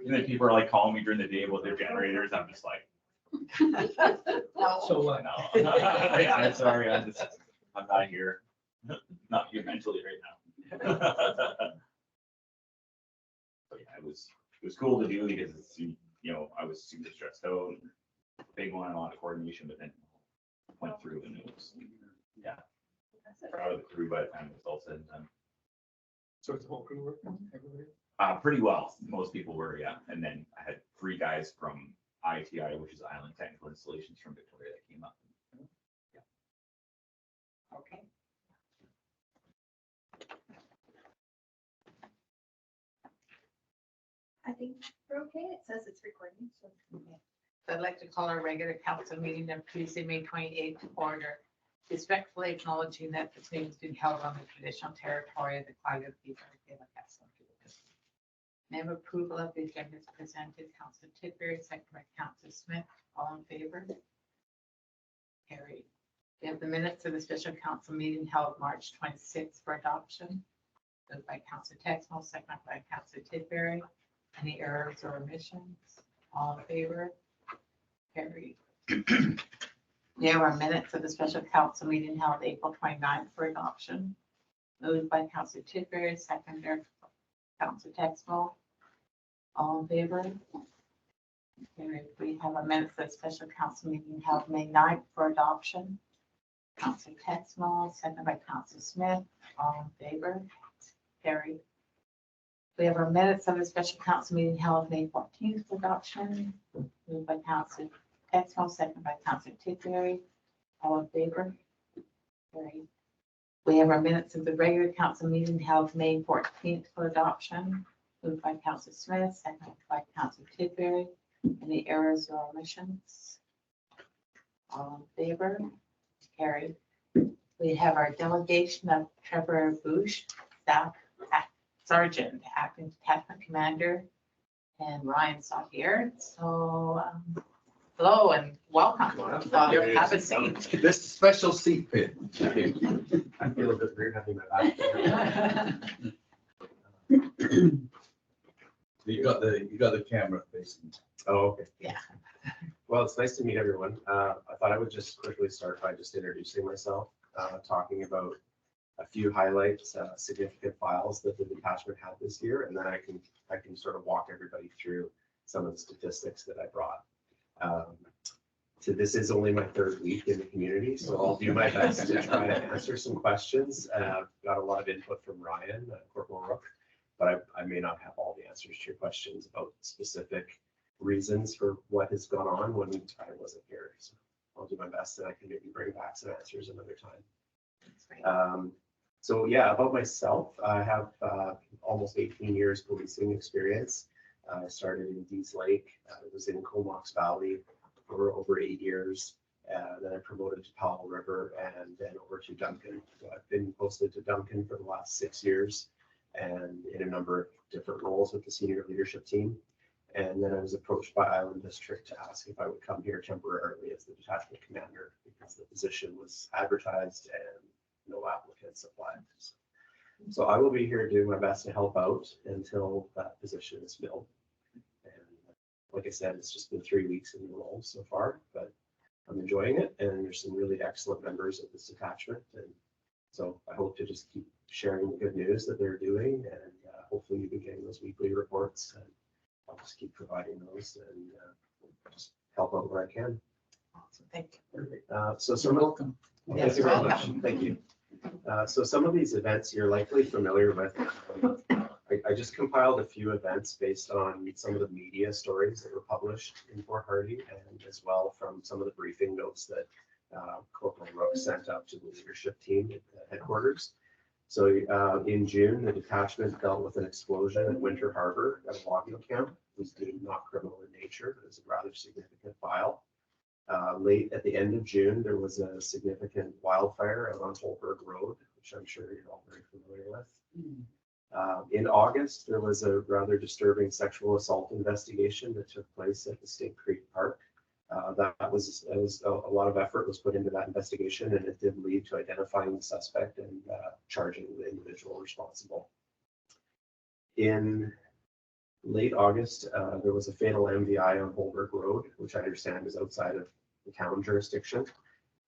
D: And then people are like calling me during the day about their generators. I'm just like,
F: So what?
D: no. Yeah, I'm sorry. I'm not here. Not here mentally right now. But yeah, it was cool to do because it's, you know, I was super stressed out. Big one, a lot of coordination, but then went through and it was, yeah. Proud of the crew by the time it was all said and done.
B: So it's the whole crew work, everybody?
D: Pretty well. Most people were, yeah. And then I had 3 guys from ITI, which is Island Technical Installations from Victoria, that came up. Yeah.
A: Okay.
H: I think we're okay. It says it's recording, so.
A: So I'd like to call our regular council meeting of Tuesday, May 28th to order. Respectfully acknowledging that this meeting is being held on the traditional territory of the Clyde people of the Castle. May I have approval of the agenda as presented? Council Tidbury, second by Council Smith. All in favor? Carried. We have the minutes of the special council meeting held March 26th for adoption. Moved by Council Texmo, second by Council Tidbury. Any errors or omissions? All in favor? Carried. We have our minutes of the special council meeting held April 29th for adoption. Moved by Council Tidbury, second by Council Texmo. All in favor? Carried. We have our minutes of the special council meeting held May 9th for adoption. Council Texmo, second by Council Smith. All in favor? Carried. We have our minutes of the special council meeting held May 14th for adoption. Moved by Council Texmo, second by Council Tidbury. All in favor? Carried. We have our minutes of the regular council meeting held May 14th for adoption. Moved by Council Smith, second by Council Tidbury. Any errors or omissions? All in favor? Carried. We have our delegation of Trevor Bush, Staff Sergeant, Acting Detachment Commander, and Ryan's not here. So, hello and welcome. Have a seat.
C: This special seat pin.
G: I feel a bit weird having my back.
C: You got the camera facing.
K: Oh, okay.
A: Yeah.
K: Well, it's nice to meet everyone. I thought I would just quickly start by just introducing myself, talking about a few highlights, significant files that the detachment had this year, and then I can sort of walk everybody through some of the statistics that I brought. So this is only my third week in the community, so I'll do my best to try to answer some questions. Got a lot of input from Ryan, Corporal Rook, but I may not have all the answers to your questions about specific reasons for what has gone on when I wasn't here. So I'll do my best, and I can maybe bring back some answers another time.
A: That's right.
K: So yeah, about myself, I have almost 18 years policing experience. I started in Dease Lake. I was in Comox Valley for over 8 years. Then I promoted to Powell River and then over to Duncan. So I've been posted to Duncan for the last 6 years and in a number of different roles with the senior leadership team. And then I was approached by Island District to ask if I would come here temporarily as the detachment commander because the position was advertised and no applicants applied. So I will be here doing my best to help out until that position is filled. And like I said, it's just been 3 weeks in the role so far, but I'm enjoying it. And there's some really excellent members of this detachment. And so I hope to just keep sharing the good news that they're doing. And hopefully you'll be getting those weekly reports. And I'll just keep providing those and just help out where I can.
A: Awesome. Thank you.
K: So some welcome.
A: Yes,
K: Thank you very much.
A: welcome.
K: Thank you. So some of these events you're likely familiar with. I just compiled a few events based on some of the media stories that were published in Fort Hardy and as well from some of the briefing notes that Corporal Rook sent up to the leadership team at the headquarters. So in June, the detachment dealt with an explosion at Winter Harbor at a logging camp. It was deemed not criminal in nature, but it was a rather significant file. Late at the end of June, there was a significant wildfire out on Holberg Road, which I'm sure you're all very familiar with. In August, there was a rather disturbing sexual assault investigation that took place at the State Creek Park. That was a lot of effort was put into that investigation, and it did lead to identifying the suspect and charging the individual responsible. In late August, there was a fatal MVI on Holberg Road, which I understand is outside of the town jurisdiction,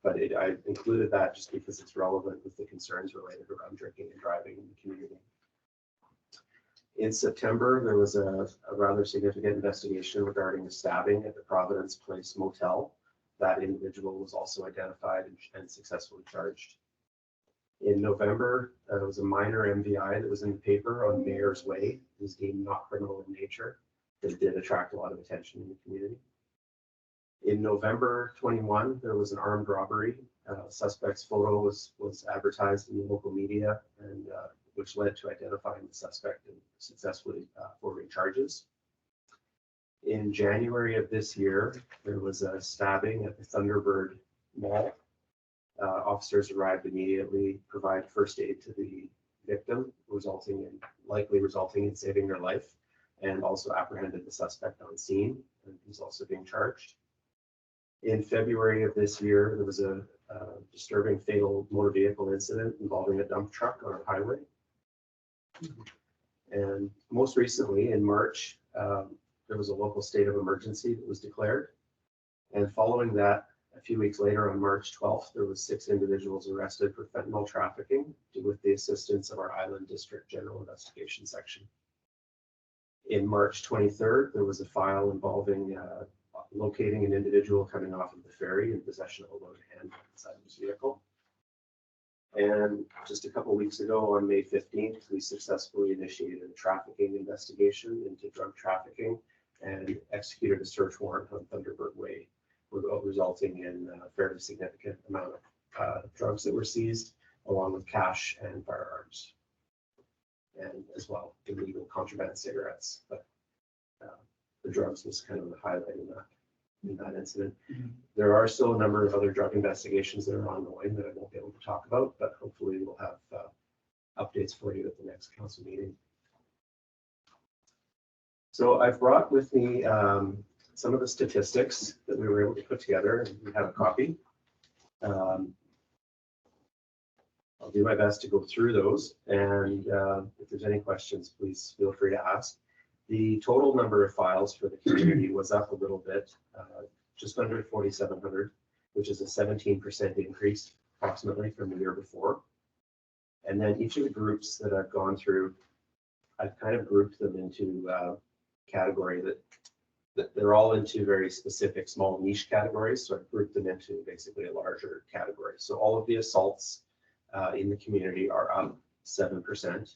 K: but I included that just because it's relevant with the concerns related around drinking and driving in the community. In September, there was a rather significant investigation regarding a stabbing at the Providence Place Motel. That individual was also identified and successfully charged. In November, there was a minor MVI that was in the paper on Mayor's Way. It was deemed not criminal in nature. It did attract a lot of attention in the community. In November 21, there was an armed robbery. Suspect's photo was advertised in the local media, and which led to identifying the suspect and successfully forwarding charges. In January of this year, there was a stabbing at the Thunderbird Mall. Officers arrived immediately, provide first aid to the victim, likely resulting in saving their life, and also apprehended the suspect on scene, and he's also being charged. In February of this year, there was a disturbing fatal motor vehicle incident involving a dump truck on a highway. And most recently, in March, there was a local state of emergency that was declared. And following that, a few weeks later, on March 12th, there was 6 individuals arrested for fentanyl trafficking with the assistance of our Island District General Investigation Section. In March 23rd, there was a file involving locating an individual coming off of the ferry in possession of a loaded handgun inside of his vehicle. And just a couple of weeks ago, on May 15th, we successfully initiated a trafficking investigation into drug trafficking and executed a search warrant on Thunderbird Way, resulting in a fairly significant amount of drugs that were seized, along with cash and firearms, and as well illegal contraband cigarettes. But the drugs was kind of the highlight in that incident. There are still a number of other drug investigations that are ongoing that I won't be able to talk about, but hopefully we'll have updates for you at the next council meeting. So I've brought with me some of the statistics that we were able to put together, and we have a copy. I'll do my best to go through those, and if there's any questions, please feel free to ask. The total number of files for the community was up a little bit, just under 4,700, which is a 17% increase approximately from the year before. And then each of the groups that I've gone through, I've kind of grouped them into category that they're all into very specific small niche categories. So I've grouped them into basically a larger category. So all of the assaults in the community are up 7%.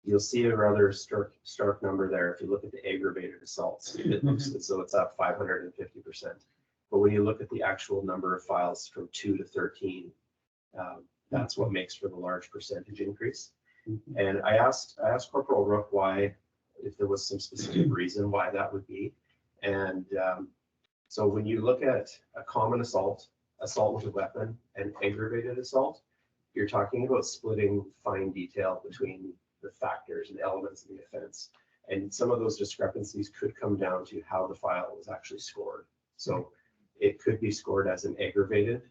K: You'll see a rather stark number there. If you look at the aggravated assaults, it looks as though it's up 550%. But when you look at the actual number of files from 2 to 13, that's what makes for the large percentage increase. And I asked Corporal Rook why, if there was some specific reason why that would be. And so when you look at a common assault with a weapon, and aggravated assault, you're talking about splitting fine detail between the factors and elements of the offense. And some of those discrepancies could come down to how the file was actually scored. So it could be scored as an aggravated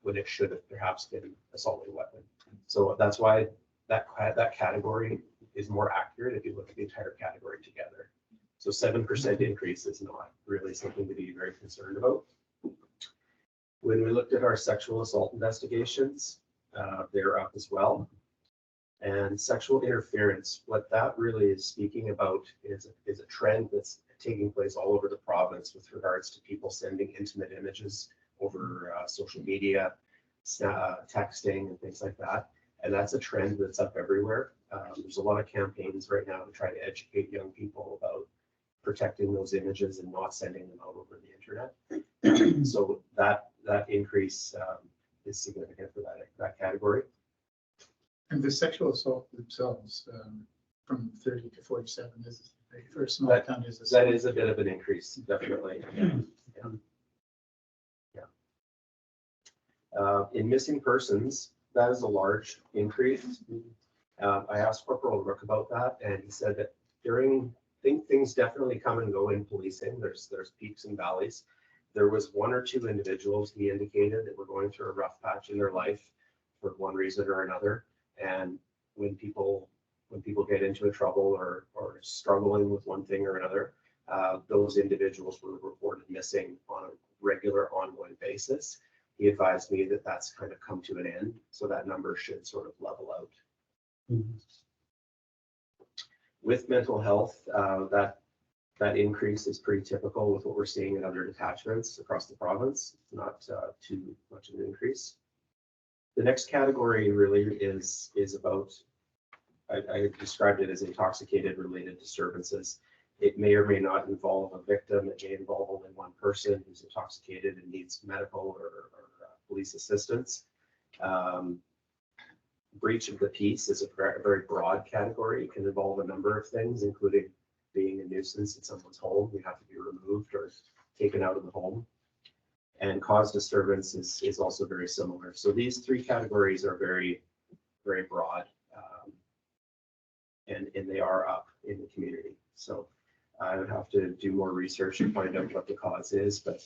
K: when it should have perhaps been assault with a weapon. So that's why that category is more accurate if you look at the entire category together. So 7% increase is not really something to be very concerned about. When we looked at our sexual assault investigations, they're up as well. And sexual interference, what that really is speaking about is a trend that's taking place all over the province with regards to people sending intimate images over social media, texting and things like that. And that's a trend that's up everywhere. There's a lot of campaigns right now to try to educate young people about protecting those images and not sending them out over the internet. So that increase is significant for that category.
B: And the sexual assault themselves, from 30 to 47 is, for a small town, is
K: that is a bit of an increase, definitely. In missing persons, that is a large increase. I asked Corporal Rook about that, and he said that things definitely come and go in policing. There's peaks and valleys. There was 1 or 2 individuals he indicated that were going through a rough patch in their life for one reason or another. And when people get into a trouble or struggling with one thing or another, those individuals were reported missing on a regular ongoing basis. He advised me that that's kind of come to an end, so that number should sort of level out. With mental health, that increase is pretty typical with what we're seeing in other detachments across the province. It's not too much of an increase. The next category really is about, I described it as intoxicated related disturbances. It may or may not involve a victim. It may involve only one person who's intoxicated and needs medical or police assistance. Breach of the peace is a very broad category. It can involve a number of things, including being a nuisance in someone's home. You have to be removed or taken out of the home. And cause disturbance is also very similar. So these 3 categories are very, very broad, and they are up in the community. So I would have to do more research to find out what the cause is, but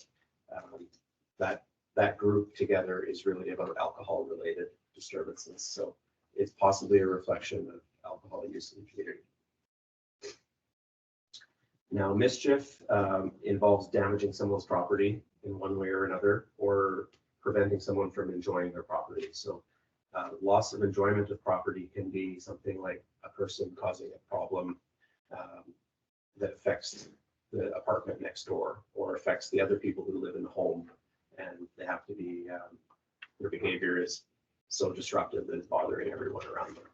K: that group together is really about alcohol-related disturbances. So it's possibly a reflection of alcohol use in the community. Now, mischief involves damaging someone's property in one way or another, or preventing someone from enjoying their property. So loss of enjoyment of property can be something like a person causing a problem that affects the apartment next door or affects the other people who live in the home, and they have to be, their behavior is so disruptive that it's bothering everyone around them.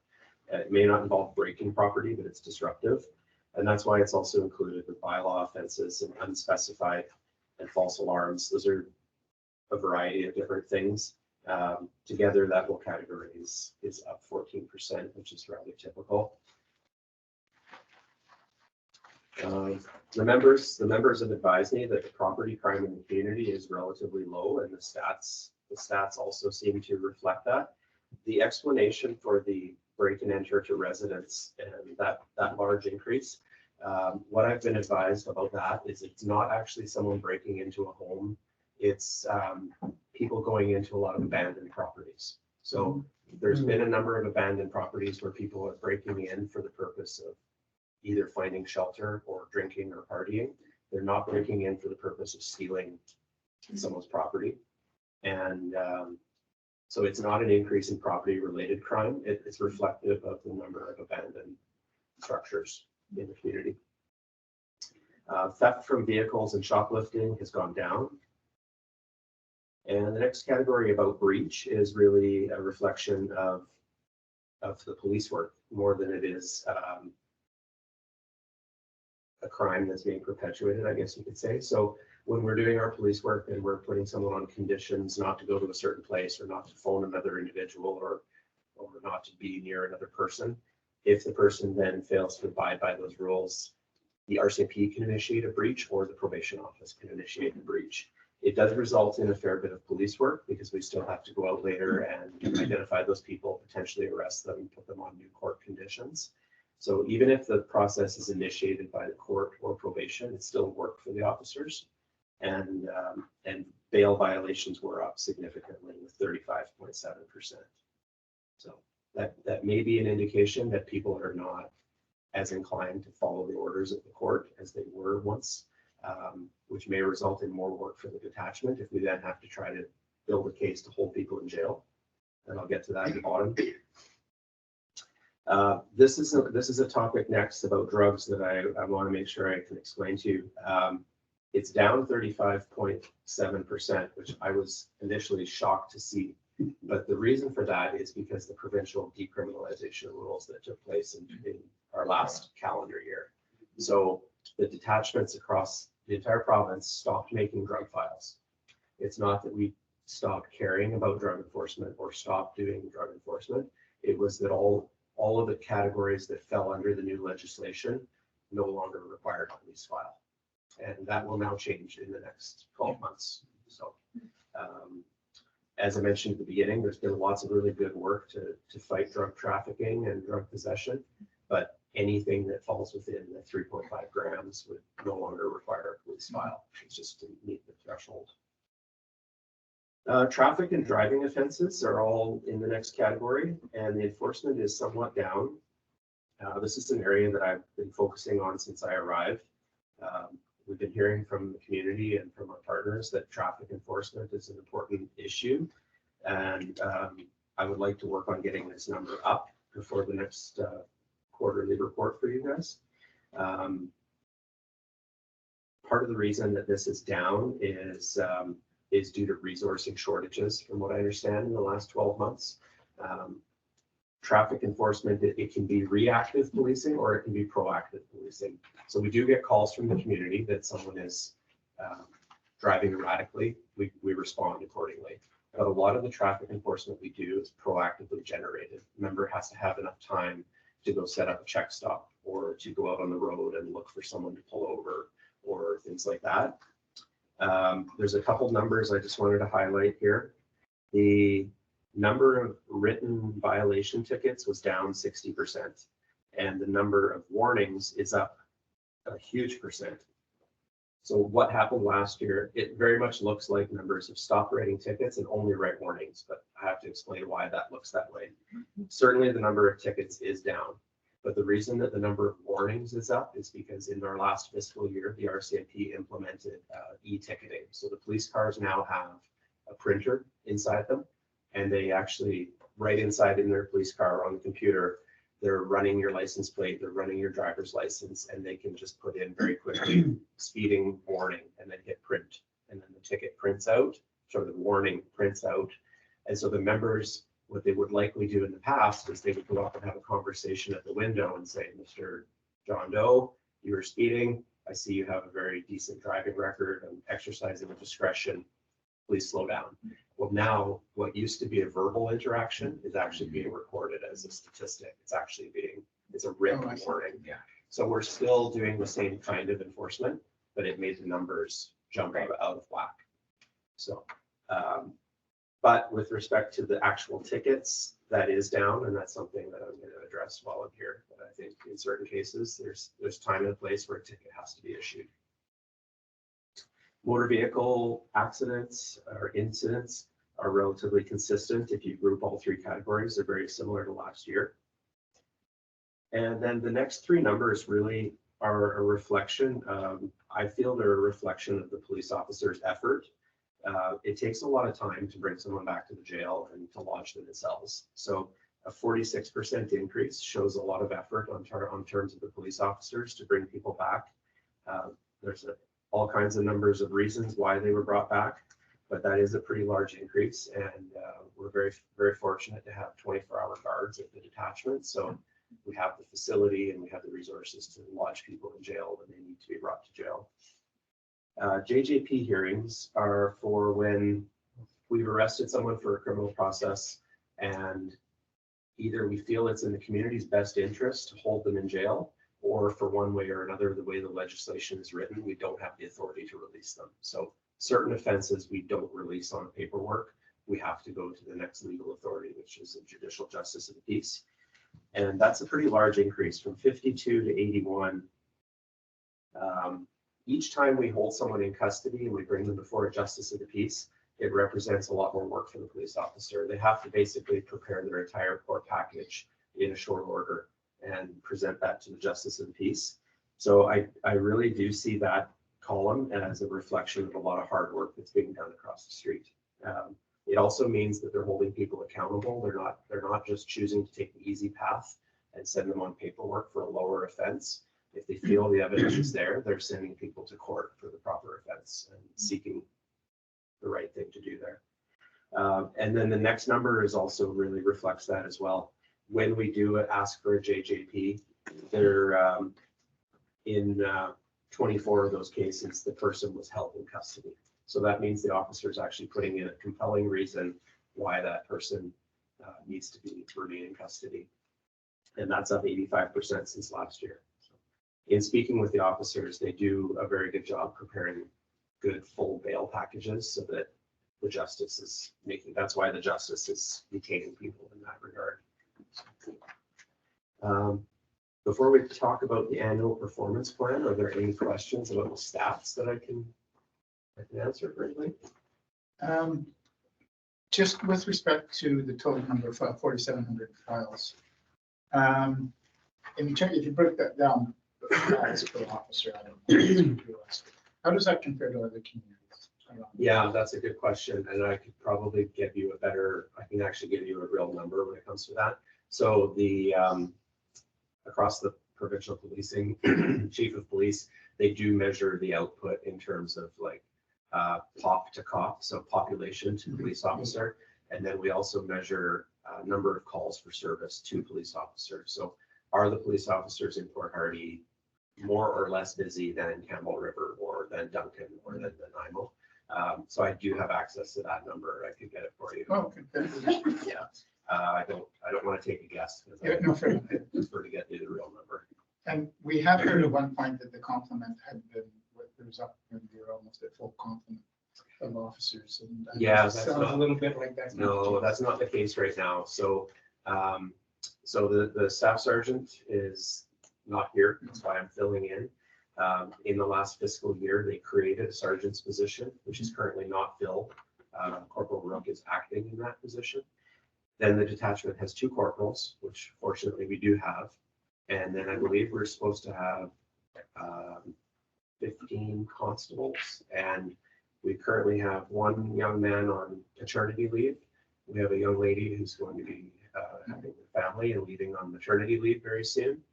K: It may not involve breaking property, but it's disruptive. And that's why it's also included with bylaw offenses and unspecified and false alarms. Those are a variety of different things. Together, that whole category is up 14%, which is rather typical. The members have advised me that the property crime in the community is relatively low, and the stats also seem to reflect that. The explanation for the break and enter to residents and that large increase, what I've been advised about that is it's not actually someone breaking into a home. It's people going into a lot of abandoned properties. So there's been a number of abandoned properties where people are breaking in for the purpose of either finding shelter or drinking or partying. They're not breaking in for the purpose of stealing someone's property. And so it's not an increase in property related crime. It's reflective of the number of abandoned structures in the community. Theft from vehicles and shoplifting has gone down. And the next category about breach is really a reflection of the police work more than it is a crime that's being perpetuated, I guess you could say. So when we're doing our police work and we're putting someone on conditions not to go to a certain place or not to phone another individual or not to be near another person, if the person then fails to abide by those rules, the RCMP can initiate a breach or the probation office can initiate a breach. It does result in a fair bit of police work because we still have to go out later and identify those people, potentially arrest them, put them on new court conditions. So even if the process is initiated by the court or probation, it's still work for the officers. And bail violations were up significantly with 35.7%. So that may be an indication that people are not as inclined to follow the orders of the court as they were once, which may result in more work for the detachment if we then have to try to build a case to hold people in jail. And I'll get to that at the bottom. This is a topic next about drugs that I want to make sure I can explain to you. It's down 35.7%, which I was initially shocked to see. But the reason for that is because the provincial decriminalization rules that took place in our last calendar year. So the detachments across the entire province stopped making drug files. It's not that we stopped caring about drug enforcement or stopped doing drug enforcement. It was that all of the categories that fell under the new legislation no longer required a police file. And that will now change in the next 12 months. So as I mentioned at the beginning, there's been lots of really good work to fight drug trafficking and drug possession, but anything that falls within the 3.5 grams would no longer require a police file. It's just to meet the threshold. Traffic and driving offenses are all in the next category, and the enforcement is somewhat down. This is an area that I've been focusing on since I arrived. We've been hearing from the community and from our partners that traffic enforcement is an important issue. And I would like to work on getting this number up before the next quarterly report for you guys. Part of the reason that this is down is due to resourcing shortages, from what I understand, in the last 12 months. Traffic enforcement, it can be reactive policing or it can be proactive policing. So we do get calls from the community that someone is driving erratically. We respond accordingly. But a lot of the traffic enforcement we do is proactively generated. The member has to have enough time to go set up a check stop or to go out on the road and look for someone to pull over or things like that. There's a couple numbers I just wanted to highlight here. The number of written violation tickets was down 60%, and the number of warnings is up a huge percent. So what happened last year, it very much looks like members have stopped writing tickets and only write warnings, but I have to explain why that looks that way. Certainly the number of tickets is down, but the reason that the number of warnings is up is because in our last fiscal year, the RCMP implemented e-ticketing. So the police cars now have a printer inside them, and they actually, right inside in their police car on the computer, they're running your license plate, they're running your driver's license, and they can just put in very quickly speeding warning and then hit print. And then the ticket prints out, so the warning prints out. And so the members, what they would likely do in the past is they would go up and have a conversation at the window and say, Mr. John Doe, you were speeding. I see you have a very decent driving record and exercising with discretion. Please slow down. Well, now what used to be a verbal interaction is actually being recorded as a statistic. It's a written warning.
B: Yeah.
K: So we're still doing the same kind of enforcement, but it made the numbers jump out of whack. So, but with respect to the actual tickets, that is down, and that's something that I'm going to address while I'm here. But I think in certain cases, there's time and place where a ticket has to be issued. Motor vehicle accidents or incidents are relatively consistent. If you group all three categories, they're very similar to last year. And then the next three numbers really are a reflection. I feel they're a reflection of the police officer's effort. It takes a lot of time to bring someone back to the jail and to lodge them in cells. So a 46% increase shows a lot of effort on terms of the police officers to bring people back. There's all kinds of numbers of reasons why they were brought back, but that is a pretty large increase. And we're very, very fortunate to have 24-hour guards at the detachment. So we have the facility and we have the resources to lodge people in jail when they need to be brought to jail. JJP hearings are for when we've arrested someone for a criminal process and either we feel it's in the community's best interest to hold them in jail, or for one way or another, the way the legislation is written, we don't have the authority to release them. So certain offenses we don't release on paperwork. We have to go to the next legal authority, which is the Judicial Justice of the Peace. And that's a pretty large increase from 52 to 81. Each time we hold someone in custody and we bring them before a Justice of the Peace, it represents a lot more work for the police officer. They have to basically prepare their entire court package in a short order and present that to the Justice of the Peace. So I really do see that column as a reflection of a lot of hard work that's being done across the street. It also means that they're holding people accountable. They're not just choosing to take the easy path and send them on paperwork for a lower offense. If they feel the evidence is there, they're sending people to court for the proper offense and seeking the right thing to do there. And then the next number is also really reflects that as well. When we do ask for a JJP, they're in 24 of those cases, the person was held in custody. So that means the officer is actually putting in a compelling reason why that person needs to remain in custody. And that's up 85% since last year. So in speaking with the officers, they do a very good job preparing good full bail packages so that the justice is making, that's why the justice is detaining people in that regard. Before we talk about the annual performance plan, are there any questions about the stats that I can answer briefly?
B: Just with respect to the total number of 4,700 files, if you break that down, files per officer, how does that compare to other communities?
K: Yeah, that's a good question, and I could probably give you a better, I can actually give you a real number when it comes to that. So the across the provincial policing chief of police, they do measure the output in terms of like POP to COP, so population to police officer, and then we also measure number of calls for service to police officers. So are the police officers in Port Hardy more or less busy than Campbell River or than Duncan or than Nanaimo? So I do have access to that number. I could get it for you.
B: Oh, okay.
K: Yeah. I don't want to take a guess because
B: Yeah, no, fair enough.
K: I prefer to get you the real number.
B: And we have heard at one point that the complement had been, there was up when we were almost at full complement of officers. And
K: Yeah,
B: it
K: that's
B: sounds
K: not-
B: a little bit like that.
K: No, that's not the case right now. So, so the staff sergeant is not here. That's why I'm filling in. In the last fiscal year, they created a sergeant's position, which is currently not filled. Corporal Rook is acting in that position. Then the detachment has 2 corporals, which fortunately we do have. And then I believe we're supposed to have 15 constables, and we currently have 1 young man on paternity leave. We have a young lady who's going to be having a family and leaving on maternity leave very soon.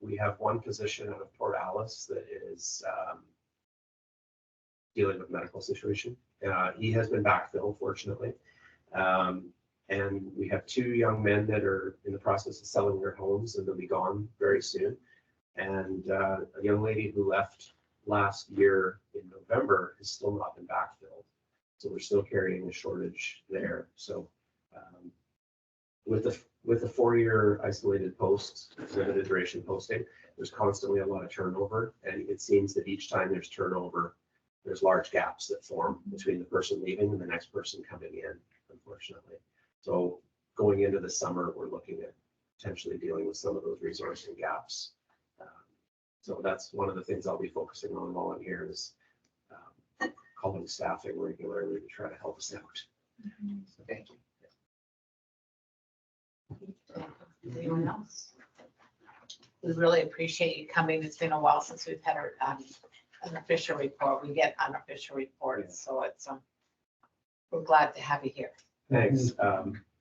K: We have 1 position out of Port Alice that is dealing with medical situation. He has been backfilled, fortunately. And we have 2 young men that are in the process of selling their homes and they'll be gone very soon. And a young lady who left last year in November has still not been backfilled. So we're still carrying a shortage there. So with the 4-year isolated post, limited duration posting, there's constantly a lot of turnover. And it seems that each time there's turnover, there's large gaps that form between the person leaving and the next person coming in, unfortunately. So going into the summer, we're looking at potentially dealing with some of those resourcing gaps. So that's one of the things I'll be focusing on while I'm here is calling staffing regularly to try to help us out. So thank you.
A: Anyone else? We really appreciate you coming. It's been a while since we've had our an official report. We get unofficial reports, so it's we're glad to have you here.
K: Thanks.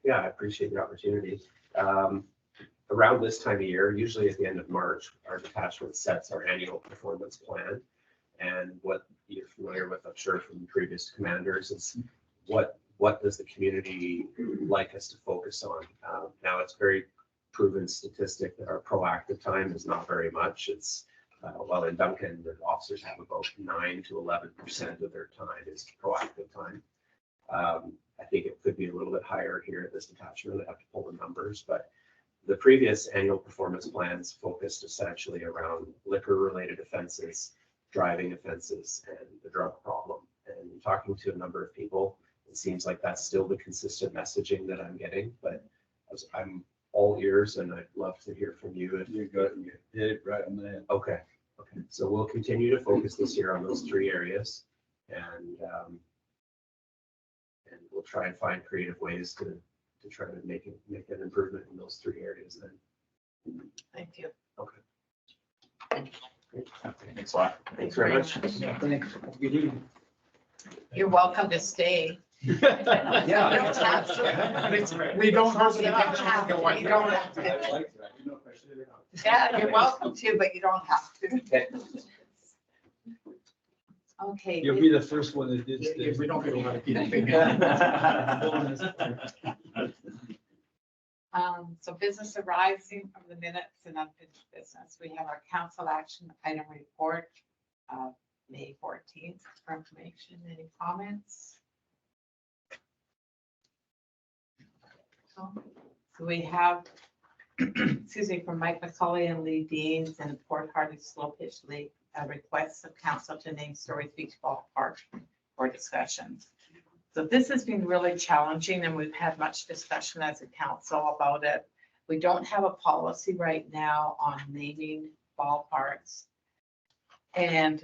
K: Yeah, I appreciate the opportunity. Around this time of year, usually at the end of March, our detachment sets our annual performance plan. And what you're familiar with, I'm sure from previous commanders, is what does the community like us to focus on? Now, it's very proven statistic that our proactive time is not very much. It's while in Duncan, the officers have about 9 to 11% of their time is proactive time. I think it could be a little bit higher here at this detachment. I have to pull the numbers, but the previous annual performance plans focused essentially around liquor-related offenses, driving offenses, and the drug problem. And talking to a number of people, it seems like that's still the consistent messaging that I'm getting, but I'm all ears and I'd love to hear from you. If
C: You hit it right on the head.
K: Okay. So we'll continue to focus this year on those 3 areas and we'll try and find creative ways to try to make an improvement in those 3 areas then.
A: Thank you.
K: Okay.
D: Thanks a lot.
K: Thanks very much.
F: Thanks. Have a good evening.
A: You're welcome to stay.
K: Yeah.
A: You don't have to.
B: We don't have
A: You don't have to. You don't have to.
C: I like that. You know if I should or not.
A: Yeah, you're welcome to, but you don't have to.
K: Okay.
A: Okay.
F: You'll be the first one that did.
B: If we don't get a lot of people.
A: So business arising from the minutes and unfinished business. We have our council action item report of May 14th for information. Any comments? So we have, excuse me, from Mike McCauley and Lee Deans and Port Hardy Slow Pitch League, requests of council to name Story Beach Ballpark for discussion. So this has been really challenging and we've had much discussion as a council about it. We don't have a policy right now on naming ballparks. And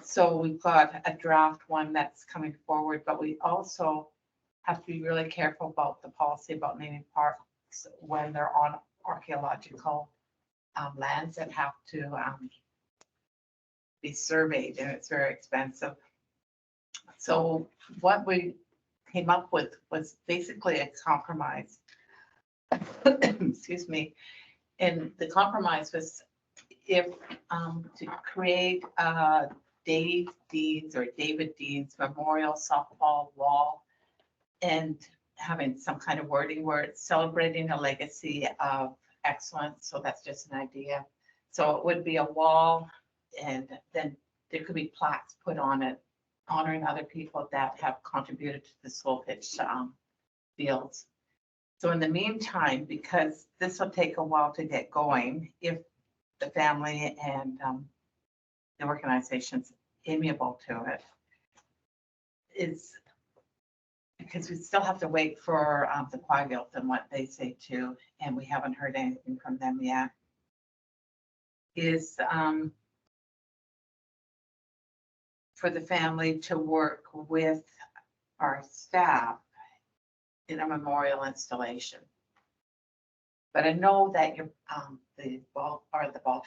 A: so we've got a draft one that's coming forward, but we also have to be really careful about the policy about naming parks when they're on archaeological lands that have to be surveyed, and it's very expensive. So what we came up with was basically a compromise. Excuse me. And the compromise was if to create Dave Deans or David Deans Memorial Softball Wall and having some kind of wording where it's celebrating a legacy of excellence. So that's just an idea. So it would be a wall and then there could be plaques put on it honoring other people that have contributed to the slow pitch fields. So in the meantime, because this will take a while to get going, if the family and the organization's amiable to it, is because we still have to wait for the Quavilt and what they say too, and we haven't heard anything from them yet, is for the family to work with our staff in a memorial installation. But I know that your the ball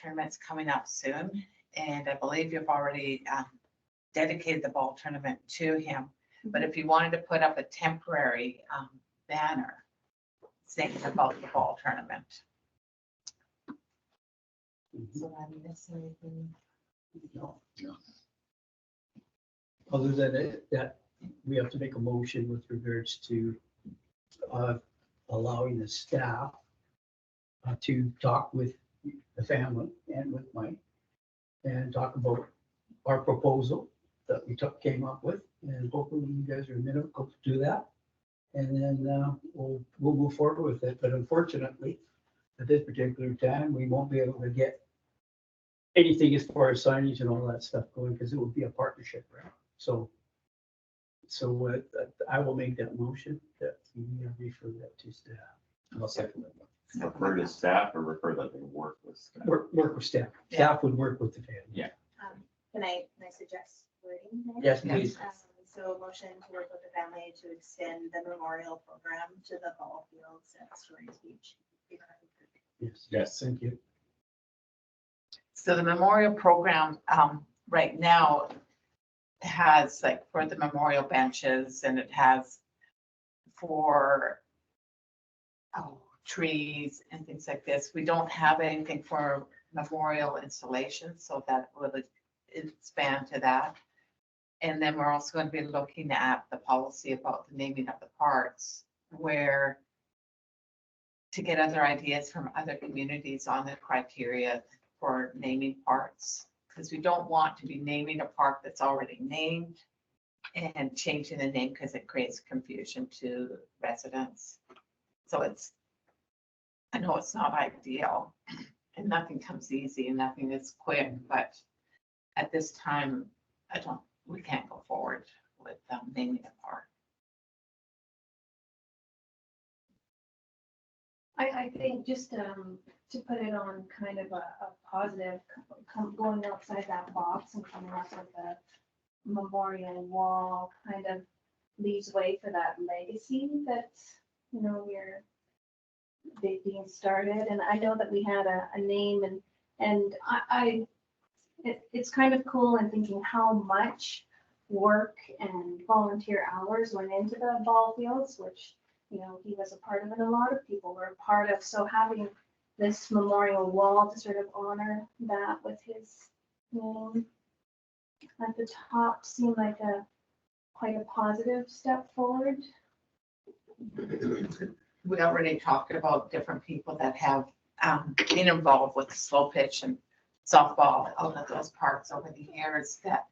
A: tournament's coming up soon, and I believe you've already dedicated the ball tournament to him. But if you wanted to put up a temporary banner saying about the ball tournament. So I miss anything?
F: No. Other than that, we have to make a motion with regards to allowing the staff to talk with the family and with Mike and talk about our proposal that we came up with, and hopefully you guys are amenable to do that. And then we'll move forward with it. But unfortunately, at this particular time, we won't be able to get anything as far as signage and all that stuff going because it will be a partnership, right? So I will make that motion that we refer that to staff.
B: I'll second that.
D: Refer to staff or refer that they work with staff?
F: Work with staff. Staff would work with the family.
H: Can I suggest wording recording there.
F: Yes, please.
H: So motion to work with the family to extend the memorial program to the ball fields at Stories Beach.
F: Yes.
K: Yes.
F: Thank you.
A: So the memorial program, right now has like for the memorial benches and it has for trees and things like this. We don't have anything for memorial installations, so that will expand to that. And then we're also going to be looking at the policy about the naming of the parks, where to get other ideas from other communities on the criteria for naming parks, because we don't want to be naming a park that's already named and changing the name because it creates confusion to residents. So I know it's not ideal and nothing comes easy and nothing is quick, but at this time, we can't go forward with naming a park.
E: I think just to put it on kind of a positive, going outside that box and coming up with a memorial wall kind of leaves way for that legacy that, we're being started. And I know that we had a name and it's kind of cool and thinking how much work and volunteer hours went into the ball fields, which, he was a part of, and a lot of people were a part of. So having this memorial wall to sort of honor that with his name at the top seemed like quite a positive step forward.
A: We already talked about different people that have been involved with slow pitch and softball, all of those parks over the years, that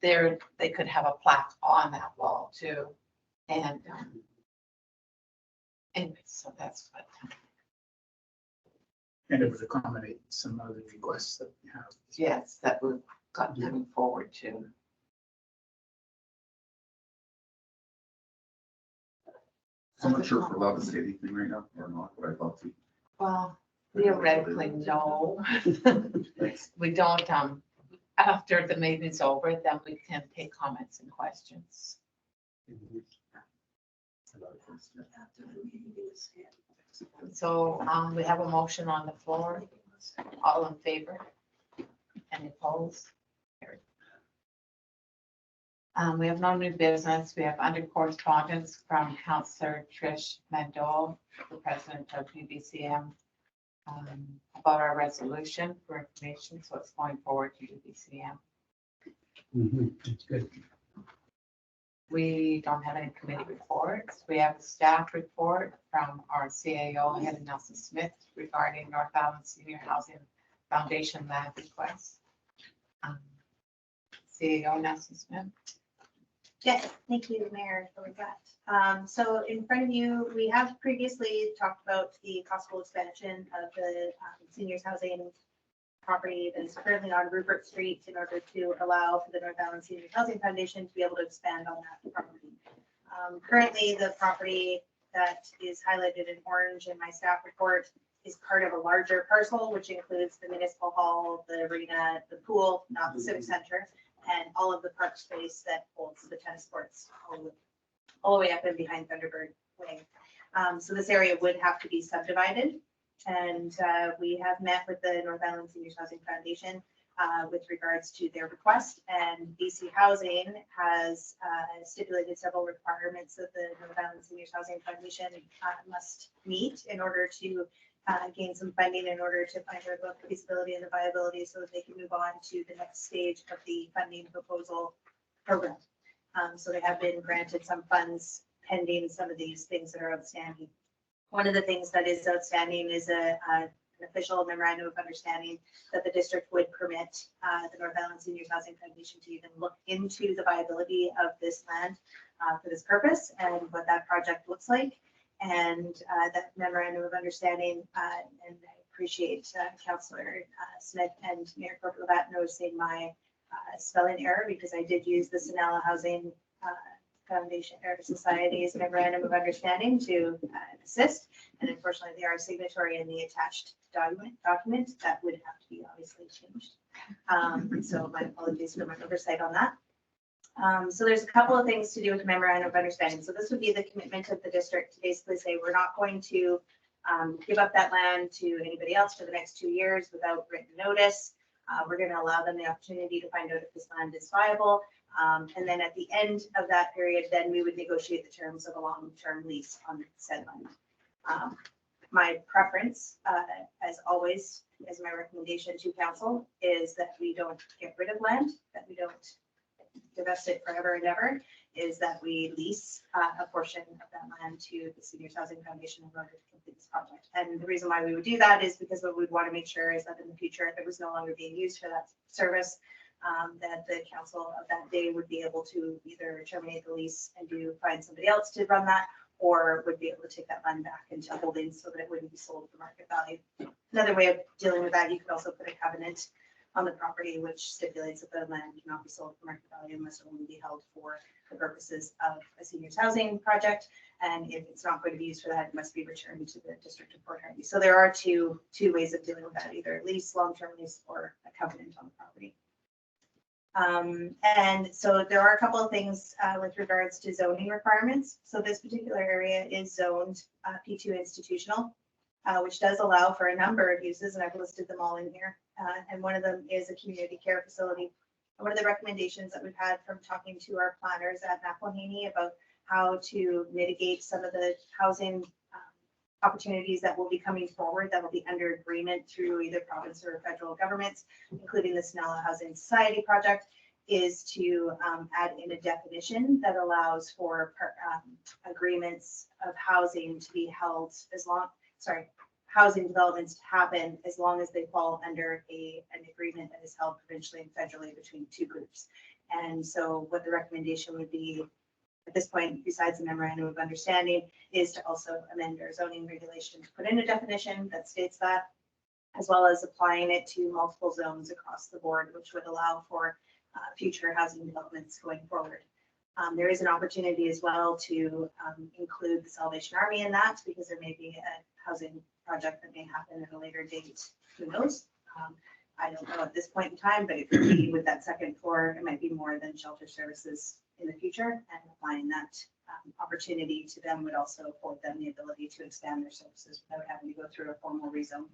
A: they could have a plaque on that wall too. And anyway, so that's what.
B: And it would accommodate some other requests that we have.
A: Yes, that we've got coming forward to.
L: I'm not sure if we're allowed to say anything right now or not, but I'd love to.
A: Well, theoretically, no. We don't, after the meeting's over, then we can take comments and questions. So, we have a motion on the floor. All in favor? Any opposed? Carried. We have no new business. We have under correspondence from Councillor Trish Mandel, the president of UBCM, about our resolution for information. So it's going forward to UBCM.
F: That's good.
A: We don't have any committee reports. We have a staff report from our CAO, Heather Nelson Smith, regarding North Island Senior Housing Foundation land request. CAO Nelson Smith.
H: Yes, thank you, Mayor, for that. So in front of you, we have previously talked about the possible expansion of the seniors housing property that is currently on Rupert Street in order to allow for the North Island Seniors Housing Foundation to be able to expand on that property. Currently, the property that is highlighted in orange in my staff report is part of a larger parcel, which includes the municipal hall, the arena, the pool, not the civic center, and all of the park space that holds the tennis courts all the way up and behind Thunderbird Way. So this area would have to be subdivided. And we have met with the North Island Seniors Housing Foundation with regards to their request. And BC Housing has stipulated several requirements that the North Island Seniors Housing Foundation must meet in order to gain some funding, in order to find out about the feasibility and the viability, so that they can move on to the next stage of the funding proposal program. So they have been granted some funds pending some of these things that are outstanding. One of the things that is outstanding is an official memorandum of understanding that the district would permit the North Island Seniors Housing Foundation to even look into the viability of this land for this purpose and what that project looks like. And that memorandum of understanding, and I appreciate Councillor Smith and Mayor Corbett noticing my spelling error, because I did use the Sinala Housing Foundation or Society's memorandum of understanding to assist. And unfortunately, they are a signatory in the attached document that would have to be obviously changed. So my apologies for my oversight on that. So there's a couple of things to do with the memorandum of understanding. So this would be the commitment of the district to basically say, we're not going to give up that land to anybody else for the next 2 years without written notice. We're going to allow them the opportunity to find out if this land is viable. And then at the end of that period, then we would negotiate the terms of a long-term lease on said land. My preference, as always, as my recommendation to council, is that we don't get rid of land, that we don't divest it forever and ever, is that we lease a portion of that land to the Seniors Housing Foundation in order to complete this project. And the reason why we would do that is because what we'd want to make sure is that in the future, if it was no longer being used for that service, that the council of that day would be able to either terminate the lease and find somebody else to run that, or would be able to take that land back into holdings so that it wouldn't be sold for market value. Another way of dealing with that, you could also put a covenant on the property which stipulates that the land cannot be sold for market value and must only be held for the purposes of a seniors housing project. And if it's not going to be used for that, it must be returned to the district of Port Hardy. So there are two ways of dealing with that, either lease, long-term lease, or a covenant on the property. And so there are a couple of things with regards to zoning requirements. So this particular area is zoned P2 institutional, which does allow for a number of uses, and I've listed them all in here. And one of them is a community care facility. And one of the recommendations that we've had from talking to our planners at McElhaney about how to mitigate some of the housing opportunities that will be coming forward that will be under agreement through either province or federal governments, including the Snella Housing Society project, is to add in a definition that allows for agreements of housing to be held housing developments to happen as long as they fall under an agreement that is held provincially and federally between two groups. And so what the recommendation would be at this point, besides the memorandum of understanding, is to also amend our zoning regulation to put in a definition that states that, as well as applying it to multiple zones across the board, which would allow for future housing developments going forward. There is an opportunity as well to include the Salvation Army in that, because there may be a housing project that may happen at a later date. Who knows? I don't know at this point in time, but it could be with that second floor, it might be more than shelter services in the future, and applying that opportunity to them would also afford them the ability to expand their services without having to go through a formal rezone.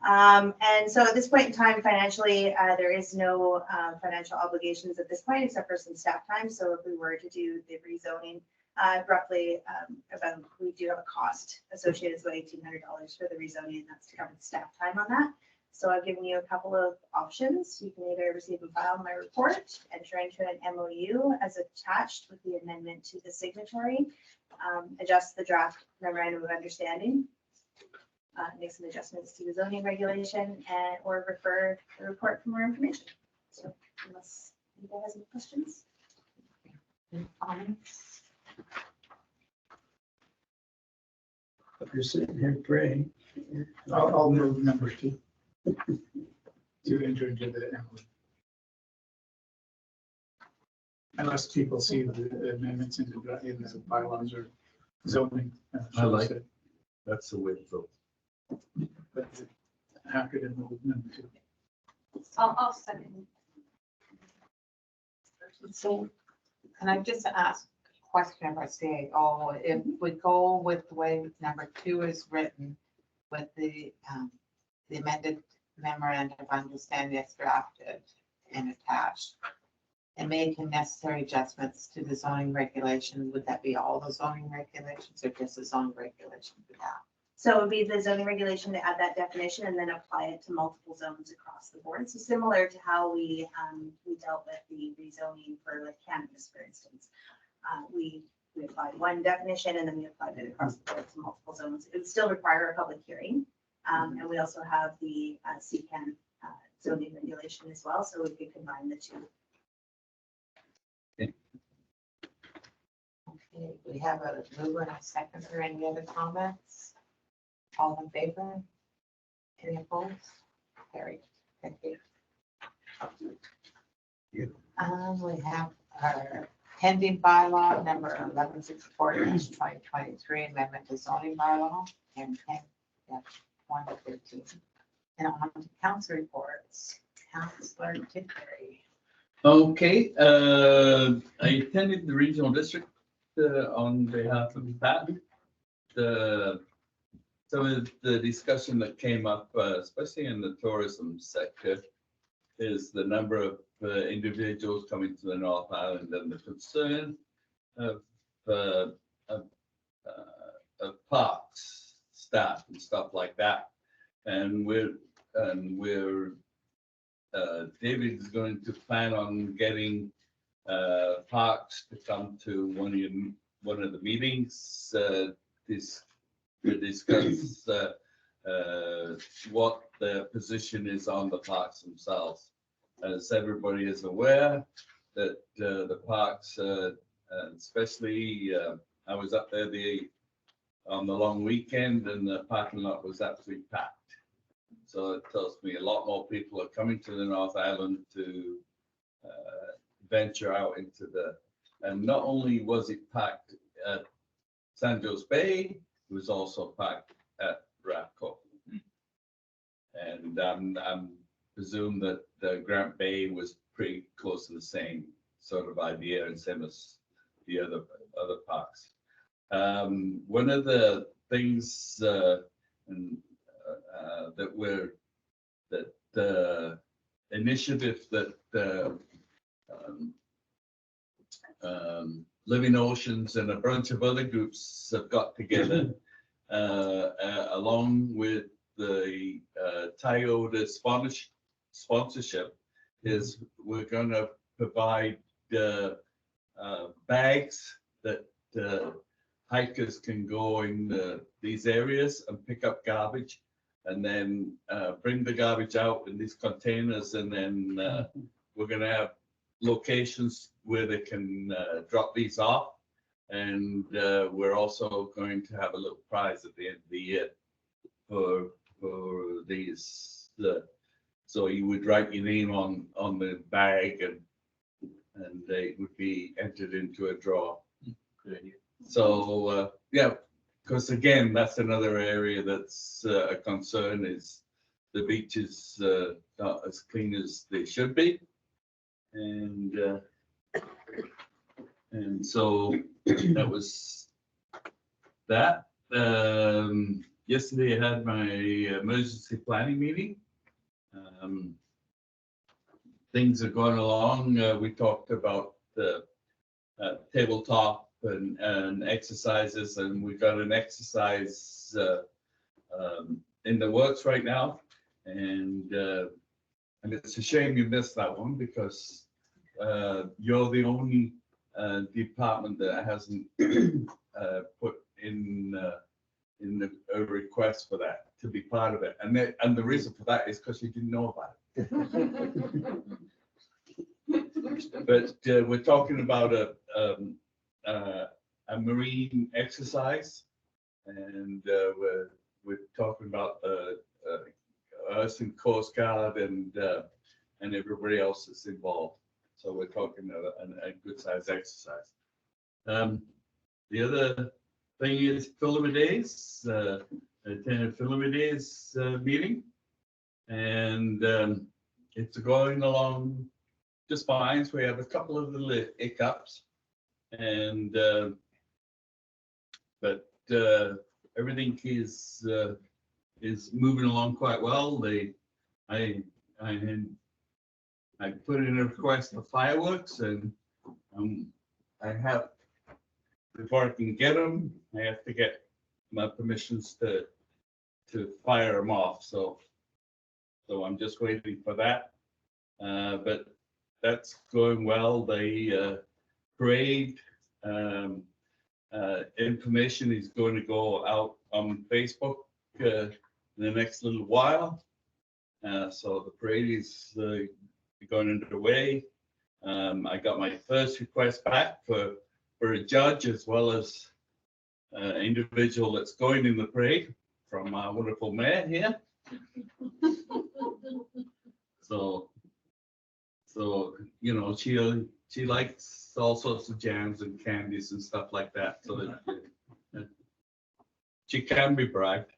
H: And so at this point in time, financially, there is no financial obligations at this point, except for some staff time. So if we were to do the rezoning, roughly we do have a cost associated with $1,800 for the rezoning, and that's to cover the staff time on that. So I've given you a couple of options. You can either receive and file my report, enter into an MOU as attached with the amendment to the signatory, adjust the draft memorandum of understanding, make some adjustments to the zoning regulation, or refer the report for more information. So unless anybody has any questions.
A: Any comments?
F: If you're sitting here praying.
B: I'll move number 2 to enter into the MOU. Unless people see the amendments in the bylaws or zoning.
C: I like it. That's the way to go.
B: But happy to move number 2.
J: I'll second.
A: So can I just ask a question about CAO? If we go with the way number 2 is written with the amended memorandum of understanding as drafted and attached, and making necessary adjustments to the zoning regulation, would that be all the zoning regulations or just the zoning regulation for that?
H: So it would be the zoning regulation to add that definition and then apply it to multiple zones across the board. So similar to how we dealt with the rezoning for like cannabis, for instance. We applied one definition and then we applied it across the board to multiple zones. It would still require a public hearing. And we also have the CCAN zoning regulation as well, so we could combine the two.
A: Okay, we have a mover and a second. Or any other comments? All in favor? Any opposed? Carried. Thank you. We have our pending bylaw number 1164-2023 amendment to zoning bylaw and 10-113. And on to council reports. Councilor Tidbury.
C: Okay, I attended the regional district on behalf of Pat. Some of the discussion that came up, especially in the tourism sector, is the number of individuals coming to the North Island and the concern of, uh, of, of parks, staff and stuff like that. And David is going to plan on getting parks to come to one of the meetings to discuss what their position is on the parks themselves. As everybody is aware, that the parks, especially, I was up there on the long weekend, and the parking lot was absolutely packed. So it tells me a lot more people are coming to the North Island to venture out into and not only was it packed at San Jose Bay, it was also packed at Rathco. And I'm presume that the Grant Bay was pretty close to the same sort of idea, and same as the other parks. One of the things that the initiative that Living Oceans and a bunch of other groups have got together, along with the Toyota sponsorship, is we're going to provide bags that hikers can go in these areas and pick up garbage, and then bring the garbage out in these containers, and then we're going to have locations where they can drop these off. And we're also going to have a little prize at the end of the year for these. So you would write your name on the bag, and they would be entered into a draw.
G: Good idea.
C: So yeah, because again, that's another area that's a concern, is the beaches not as clean as they should be. And so that was that. Yesterday I had my emergency planning meeting. Things are going along. We talked about the tabletop and exercises, and we've got an exercise in the works right now. And it's a shame you missed that one, because you're the only department that hasn't put in a request for that to be part of it. And the reason for that is because you didn't know about it. But we're talking about a marine exercise, and we're talking about us and Coast Guard and everybody else that's involved. So we're talking a good size exercise. The other thing is Filament Days. Attended Filament Days meeting, and it's going along just fine. So we have a couple of little hiccups, and but everything is moving along quite well. I put in a request for fireworks, and I have, before I can get them, I have to get my permissions to fire them off. So I'm just waiting for that. But that's going well. The parade information is going to go out on Facebook in the next little while. So the parade is going underway. I got my first request back for a judge, as well as an individual that's going in the parade, from our wonderful mayor here. So you know, she likes all sorts of jams and candies and stuff like that, so that she can be bribed.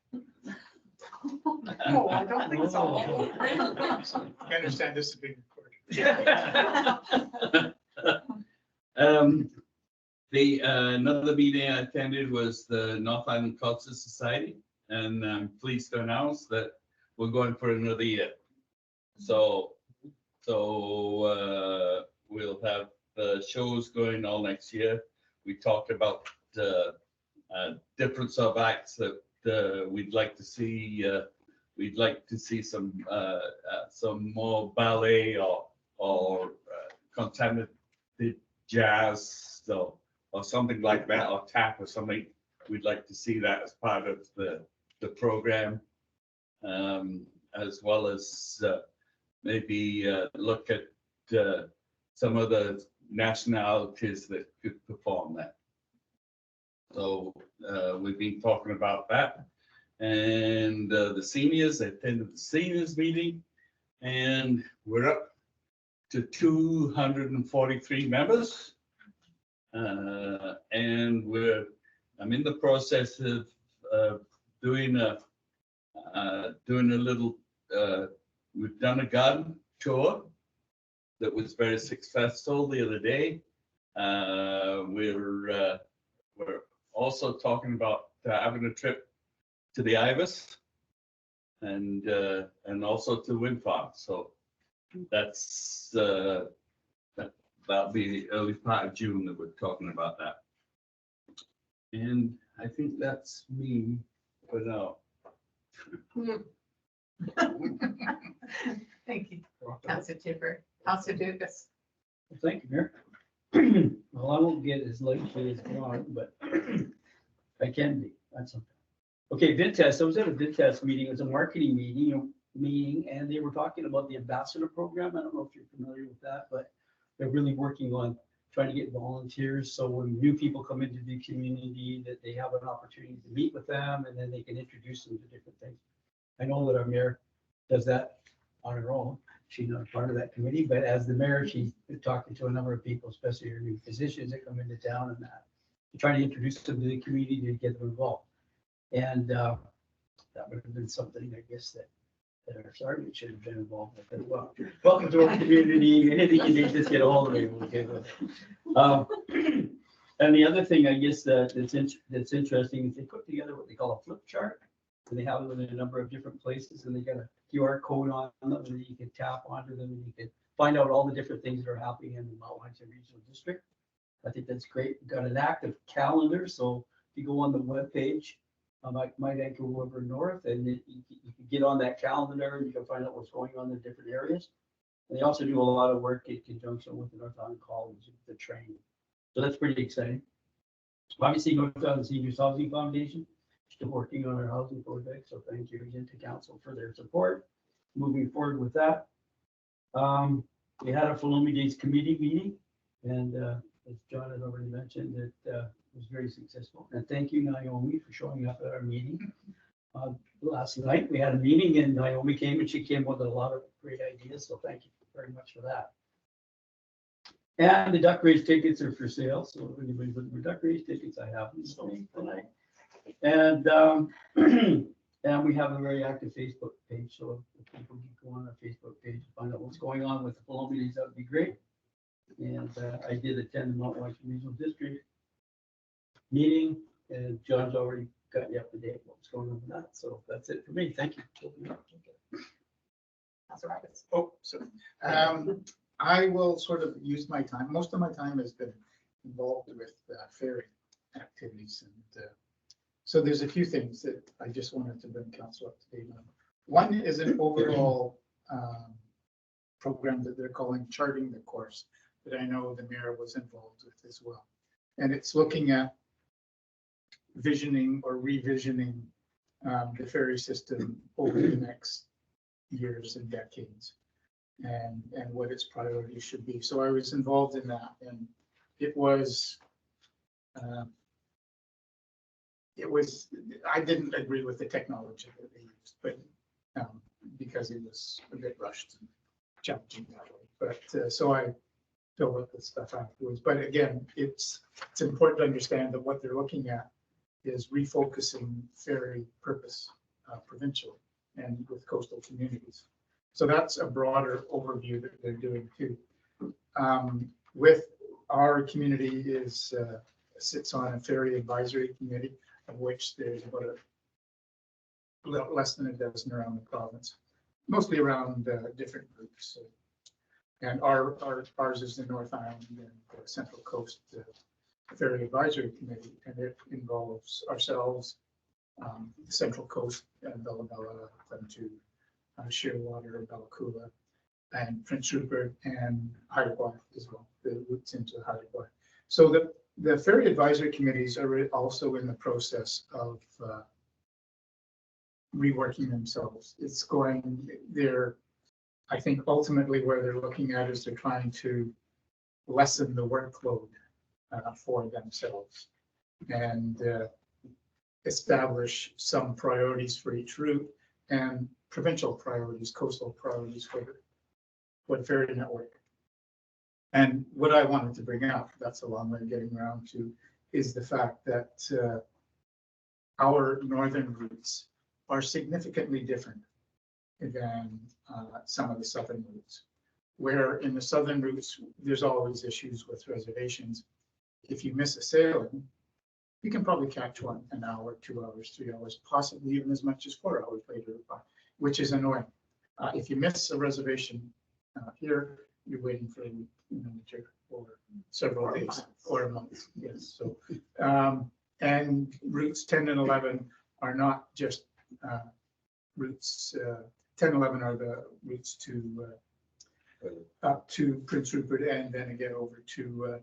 J: Oh, I don't think so.
B: I understand this is being recorded.
C: Another meeting I attended was the North Island Culture Society, and I'm pleased to announce that we're going for another year. So, we'll have shows going all next year. We talked about difference of acts that we'd like to see. We'd like to see some more ballet or contemporary jazz, or something like that, or tap or something. We'd like to see that as part of the program, as well as maybe look at some of the nationalities that could perform that. So we've been talking about that. And the seniors, I attended the seniors meeting, and we're up to 243 members. And I'm in the process of doing a little, we've done a garden tour that was very successful the other day. We're also talking about having a trip to the Ibis and also to wind farm. So that's that'll be the early part of June that we're talking about that. And I think that's me for now.
A: Thank you, Councilor Tipper. Councilor Dugas.
F: Well, thank you, Mayor. Well, I won't get as lengthy as Ron, but I can be. That's something. Okay, VidTest. I was at a VidTest meeting. It was a marketing meeting, and they were talking about the ambassador program. I don't know if you're familiar with that, but they're really working on trying to get volunteers. So when new people come into the community, that they have an opportunity to meet with them, and then they can introduce them to different things. I know that our mayor does that on her own. She's not part of that committee, but as the mayor, she's talking to a number of people, especially her new physicians that come into town and that. Trying to introduce them to the community to get them involved. And that would have been something, I guess, that our sergeant should have been involved with as well. Welcome to our community. Anything you need, just get a hold of me. Okay. And the other thing, I guess, that's interesting is they put together what they call a flip chart. And they have it in a number of different places, and they got a QR code on them, and you can tap onto them, and you can find out all the different things that are happening in the Mount Washington Regional District. I think that's great. We've got an active calendar, so if you go on the webpage, like My Vancouver North, and you can get on that calendar, and you can find out what's going on in different areas. And they also do a lot of work in conjunction with the North Island College, the training. So that's pretty exciting. Obviously, North Island Seniors Housing Foundation, still working on our housing project, so thank you again to council for their support. Moving forward with that. We had a Falumi Days committee meeting, and as John had already mentioned, it was very successful. And thank you, Naomi, for showing up at our meeting. Last night, we had a meeting, and Naomi came, and she came with a lot of great ideas, so thank you very much for that. And the duck race tickets are for sale, so if anybody's looking for duck race tickets, I have them tonight. And and we have a very active Facebook page, so if people can go on our Facebook page to find out what's going on with the Falumi Days, that would be great. And I did attend the Mount Washington Regional District meeting, and John's already got you up to date what's going on with that. So that's it for me. Thank you.
A: Councilor Roberts.
B: Oh, so, I will sort of use my time. Most of my time has been involved with ferry activities, and so there's a few things that I just wanted to bring council up to date on. One is an overall program that they're calling Charting the Course, that I know the mayor was involved with as well. And it's looking at visioning or revisioning the ferry system over the next years and decades, and what its priorities should be. So I was involved in that, and it was, I didn't agree with the technology that they used, but because it was a bit rushed and challenging that way. But so I filled up the stuff afterwards. But again, it's important to understand that what they're looking at is refocusing ferry purpose provincially and with coastal communities. So that's a broader overview that they're doing too. With our community sits on a ferry advisory committee, of which there's about a little less than a dozen around the province, mostly around different groups. And ours is the North Island and the Central Coast Ferry Advisory Committee, and it involves ourselves, Central Coast, Bella Bella, Clemtu, Shearwater, Bella Coola, and Prince Rupert, and Haida as well, the routes into Haida. So the ferry advisory committees are also in the process of reworking themselves. It's going there. I think ultimately where they're looking at is they're trying to lessen the workload for themselves and establish some priorities for each route and provincial priorities, coastal priorities for the ferry network. And what I wanted to bring up, that's a long way of getting around to, is the fact that our northern routes are significantly different than some of the southern routes. Where in the southern routes, there's always issues with reservations. If you miss a sailing, you can probably catch one an hour, 2 hours, 3 hours, possibly even as much as 4 hours later, which is annoying. If you miss a reservation here, you're waiting for a week, or several days or a month. Yes. So, and routes 10 and 11 are not just routes. 10 and 11 are the routes to up to Prince Rupert and then again over to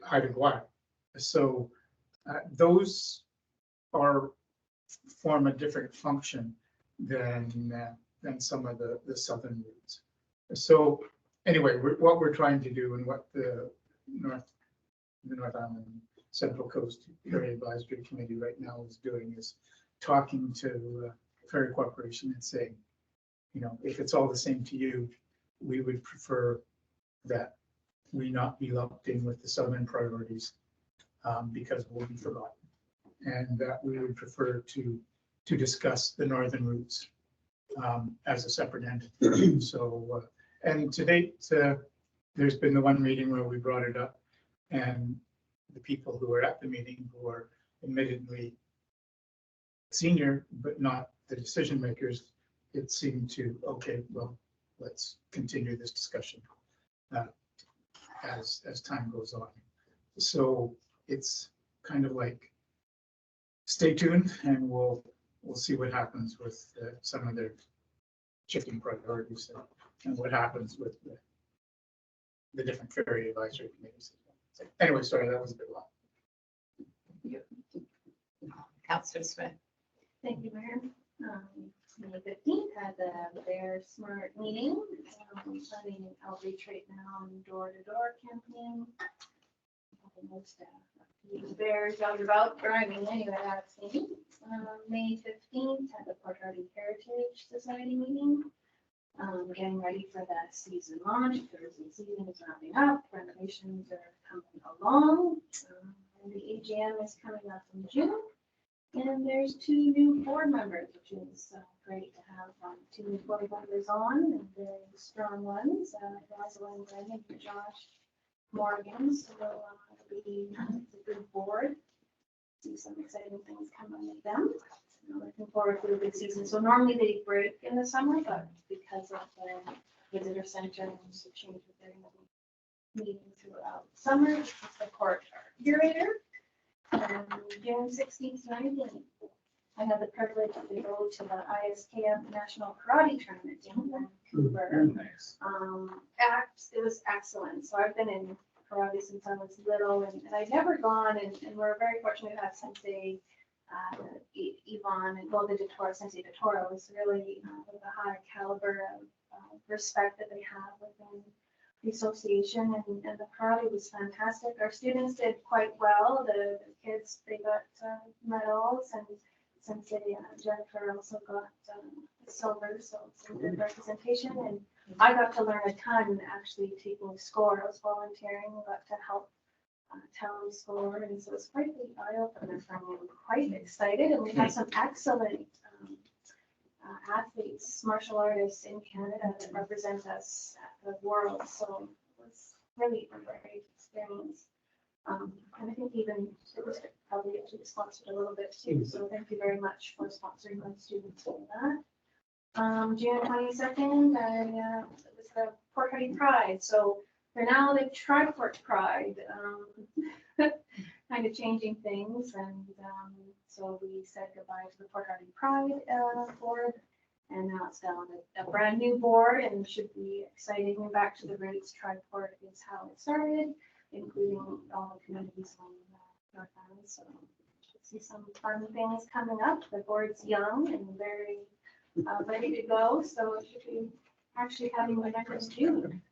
B: Haida Gwaii. So those form a different function than some of the southern routes. So anyway, what we're trying to do and what the North Island Central Coast Ferry Advisory Committee right now is doing is talking to Ferry Corporation and saying, if it's all the same to you, we would prefer that we not be lumped in with the southern priorities because we'll be forgotten, and that we would prefer to discuss the northern routes as a separate entity. So, and to date, there's been the one meeting where we brought it up, and the people who were at the meeting, who are admittedly senior, but not the decision makers, it seemed to, okay, well, let's continue this discussion as time goes on. So it's kind of like, stay tuned, and we'll see what happens with some of their shifting priorities and what happens with the different ferry advisory committees. So anyway, sorry, that was a bit long.
A: Councillor Smith.
E: Thank you, Mayor. May 15th had the Bear Smart meeting, planning an outreach right now on door-to-door campaign. Most bears out and about driving anyway, I've seen. May 15th had the Port Hardy Heritage Society meeting. Getting ready for that season launch. Tourism season is wrapping up, renovations are coming along, and the AGM is coming up in June. And there's 2 new board members, which is great to have 2 new board members on, and very strong ones, Rosalind Brennan and Josh Morgan. So it'll be a good board. See some exciting things coming with them. I'm looking forward to a good season. So normally they break in the summer, but because of the visitor center and some change with their meeting throughout summer, it's the court curator. June 16th, 19th, I had the privilege to go to the ISKF National Karate Tournament in Vancouver.
D: Nice.
E: It was excellent. So I've been in karate since I was little, and I'd never gone, and we're very fortunate to have Sensei Yvonne and the Dotoro, Sensei Dotoro is really with a high caliber of respect that they have within the association, and the karate was fantastic. Our students did quite well. The kids, they got medals, and Sensei Jennifer also got silver, so some good representation. And I got to learn a ton actually taking the score. I was volunteering, got to help tell them score, and so it's quite the eye opener for me. I'm quite excited, and we have some excellent athletes, martial artists in Canada that represent us at the world. So it was really a great experience. And I think even the district probably actually sponsored a little bit too. So thank you very much for sponsoring my students for that. June 22nd, it was the Port Hardy Pride. So for now, they've tried Port Pride, kind of changing things. And so we said goodbye to the Port Hardy Pride board. And now it's down a brand new board and should be exciting. And back to the roots. Triport is how it started, including all the communities on North Island. So should see some fun things coming up. The board's young and very ready to go. So it should be actually having the next June.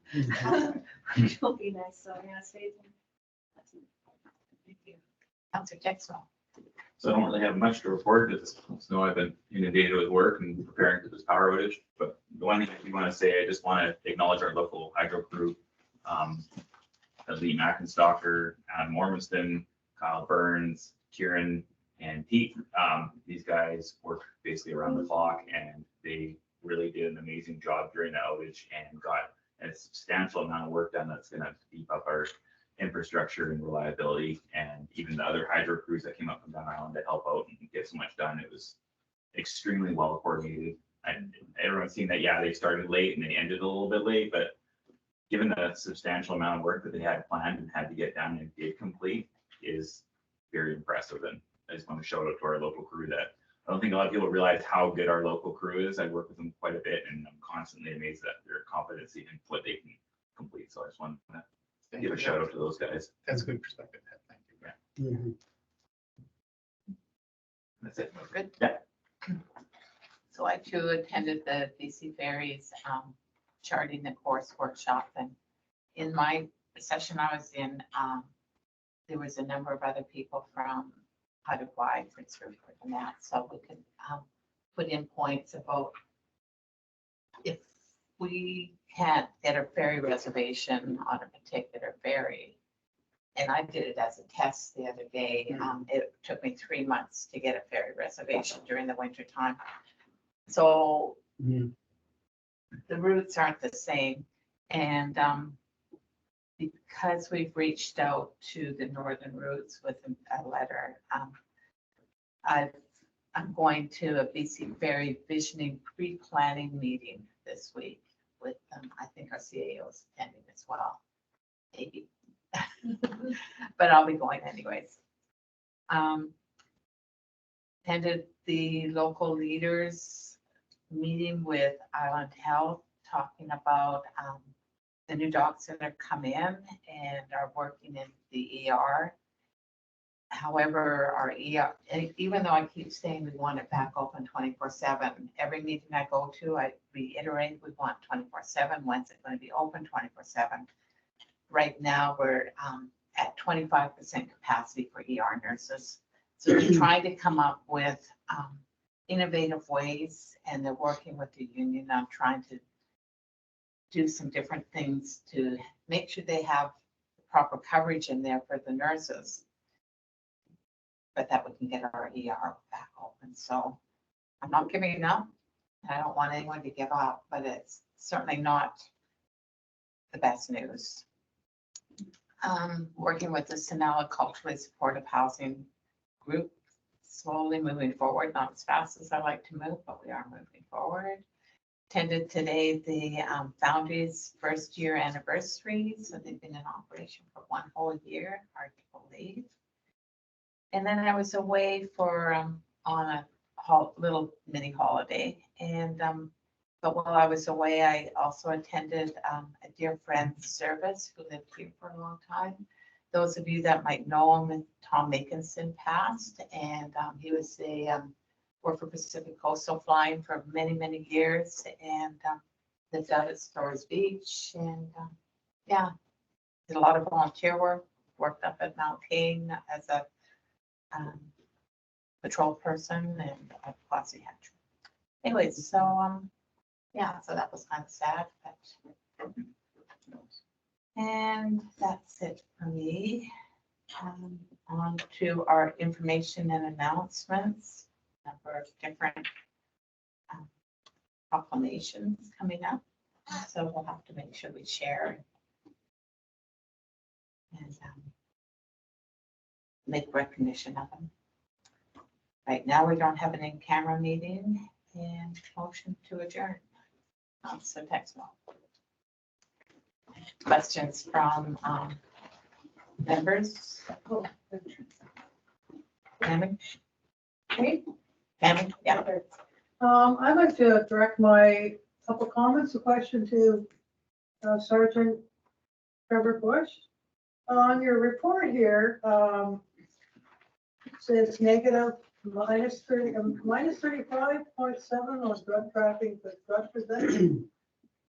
E: Which will be nice. So yeah, stay tuned. That's it.
A: Thank you. Counselor Texwell.
D: So I don't really have much to report. Just know I've been inundated with work and preparing for this power outage. But the one thing I do want to say, I just want to acknowledge our local hydro crew. Lee Mackenstocker, Adam Ormiston, Kyle Burns, Kieran, and Pete. These guys work basically around the clock, and they really did an amazing job during the outage and got a substantial amount of work done that's going to beef up our infrastructure and reliability. And even the other hydro crews that came up from Down Island to help out and get so much done, it was extremely well coordinated. And everyone's seen that, yeah, they started late and they ended a little bit late, but given the substantial amount of work that they had planned and had to get done and did complete is very impressive. And I just want to shout out to our local crew that I don't think a lot of people realize how good our local crew is. I work with them quite a bit and I'm constantly amazed at their competency and what they can complete. So I just want to give a shout out to those guys.
B: That's a good perspective. Thank you.
F: Mhm.
D: That's it.
A: Good.
D: Yeah.
A: So I too attended the BC Ferries charting the course workshop, and in my session I was in, there was a number of other people from Hawaii, Prince Rupert and that, so we could put in points about if we can't get a ferry reservation on a particular ferry. And I did it as a test the other day. It took me 3 months to get a ferry reservation during the winter time. So the routes aren't the same. And because we've reached out to the northern routes with a letter, I'm going to a BC Ferry Visioning pre-planning meeting this week with I think our CAO is attending as well, maybe. But I'll be going anyways. Attended the local leaders meeting with Island Health, talking about the new docs that have come in and are working in the ER. However, our ER, even though I keep saying we want it back open 24/7, every meeting I go to, I reiterate we want 24/7. When's it going to be open 24/7? Right now, we're at 25% capacity for ER nurses. So they're trying to come up with innovative ways, and they're working with the union on trying to do some different things to make sure they have the proper coverage in there for the nurses, but that we can get our ER back open. So I'm not giving up. I don't want anyone to give up, but it's certainly not the best news. Working with the Sinala Culturally Supportive Housing Group, slowly moving forward, not as fast as I like to move, but we are moving forward. Attended today the Foundry's first year anniversary, so they've been in operation for 1 whole year, hard to believe. And then I was away for on a little mini holiday, and but while I was away, I also attended a dear friend's service who lived here for a long time. Those of you that might know him, Tom Makinson passed, and he was worked for Pacific Coastal Flying for many, many years, and lived out at Storrs Beach, and yeah, did a lot of volunteer work, worked up at Mount King as a patrol person and a posse hatcher. Anyways, so yeah, so that was kind of sad, but and that's it for me. On to our information and announcements. Number of different proclamations coming up. So we'll have to make sure we share. And make recognition of them. Right now, we don't have an in-camera meeting and motion to adjourn. So text one. Questions from members? Tammy? Tammy, yeah.
M: I'd like to direct my couple comments, a question to Sergeant Trevor Bush. On your report here, it says negative minus 35.7 on drug trafficking for drug possession.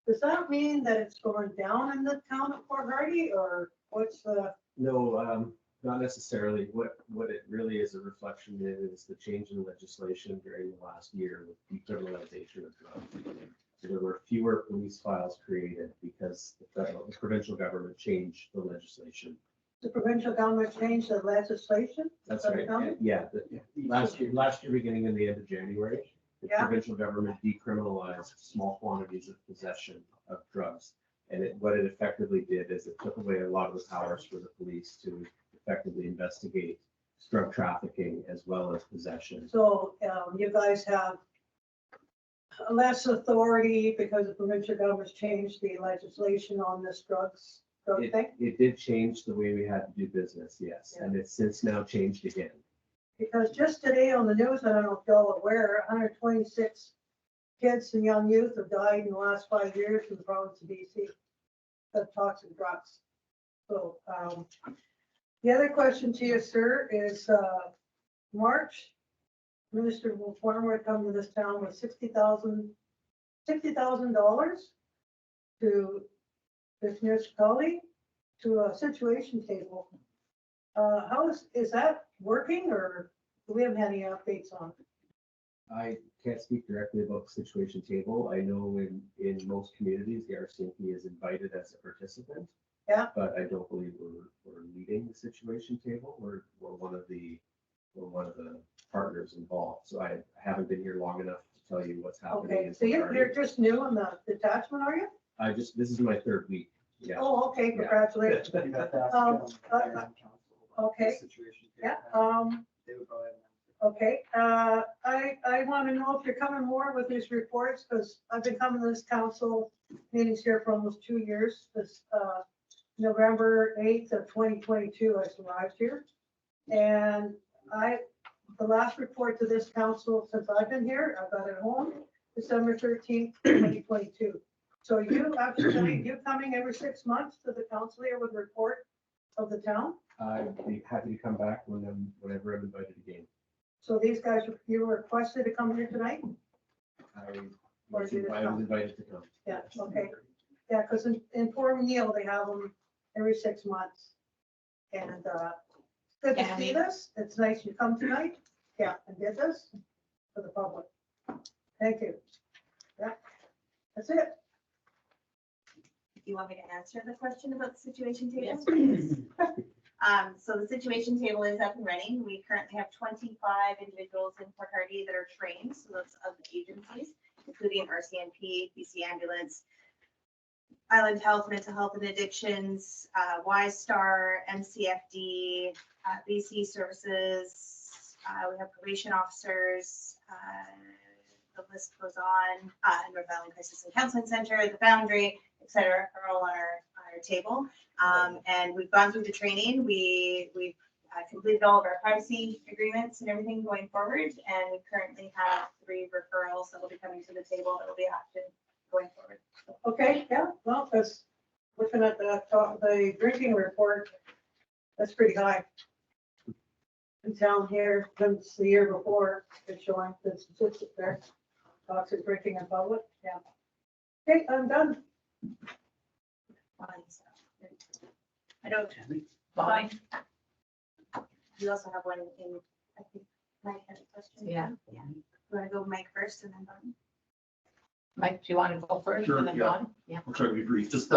M: Does that mean that it's going down in the town of Port Hardy, or what's the?
K: No, not necessarily. What it really is a reflection is the change in legislation during the last year with decriminalization of drugs. So there were fewer police files created because the provincial government changed the legislation.
M: The provincial government changed the legislation?
K: That's right. Yeah, last year, beginning in the end of January, the
M: Yeah.
K: provincial government decriminalized small quantities of possession of drugs. And what it effectively did is it took away a lot of the powers for the police to effectively investigate drug trafficking as well as possession.
M: So you guys have less authority because the provincial government's changed the legislation on this drug thing?
K: It did change the way we had to do business, yes, and it's since now changed again.
M: Because just today on the news, I don't know if y'all are aware, 126 kids and young youth have died in the last 5 years in the province of BC of toxic drugs. So the other question to you, sir, is March, Minister Farmer come to this town with $60,000 to this municipality to a situation table. How is that working, or do we have any updates on it?
K: I can't speak directly about the situation table. I know in most communities, the RCMP is invited as a participant.
M: Yeah.
K: But I don't believe we're leading the situation table. We're one of the partners involved. So I haven't been here long enough to tell you what's happening.
M: Okay, so you're just new in the detachment, are you?
K: This is my third week. Yeah.
M: Oh, okay, congratulations. Okay, yeah, okay, I want to know if you're coming more with these reports, because I've been coming to this council meetings here for almost 2 years. This November 8th of 2022, I arrived here. And the last report to this council since I've been here, I got it home, December 13th, 2022. So you coming every 6 months to the council here with a report of the town?
K: I'd be happy to come back whenever I'm invited again.
M: So these guys, you were requested to come here tonight?
K: I was invited to come.
M: Yeah, okay. Yeah, because in Port Neal, they have them every 6 months. And good to see this. It's nice you come tonight. Yeah, and did this for the public. Thank you. Yeah, that's it.
H: Do you want me to answer the question about the situation table? So the situation table is up and running. We currently have 25 individuals in Port Hardy that are trained, so that's of the agencies, including RCMP, BC Ambulance, Island Health, Mental Health and Addictions, YSTAR, MCFD, BC Services. We have probation officers. The list goes on. North Island Crisis and Counseling Center, the Boundary, et cetera, are all on our table. And we've gone through the training. We've completed all of our privacy agreements and everything going forward. And we currently have 3 referrals that will be coming to the table that will be active going forward.
M: Okay, yeah, well, because looking at the drinking report, that's pretty high. In town here, since the year before, it's showing the statistics there. Toxic drinking in public, yeah. Okay, I'm done.
H: I don't.
A: Fine.
H: You also have one in, I think, Mike has a question.
A: Yeah.
H: Yeah. You want to go Mike first and then Bonnie?
A: Mike, do you want to go first
L: Sure,
A: and then
L: yeah.
A: Bonnie? Yeah.
L: I'll try to be brief. Just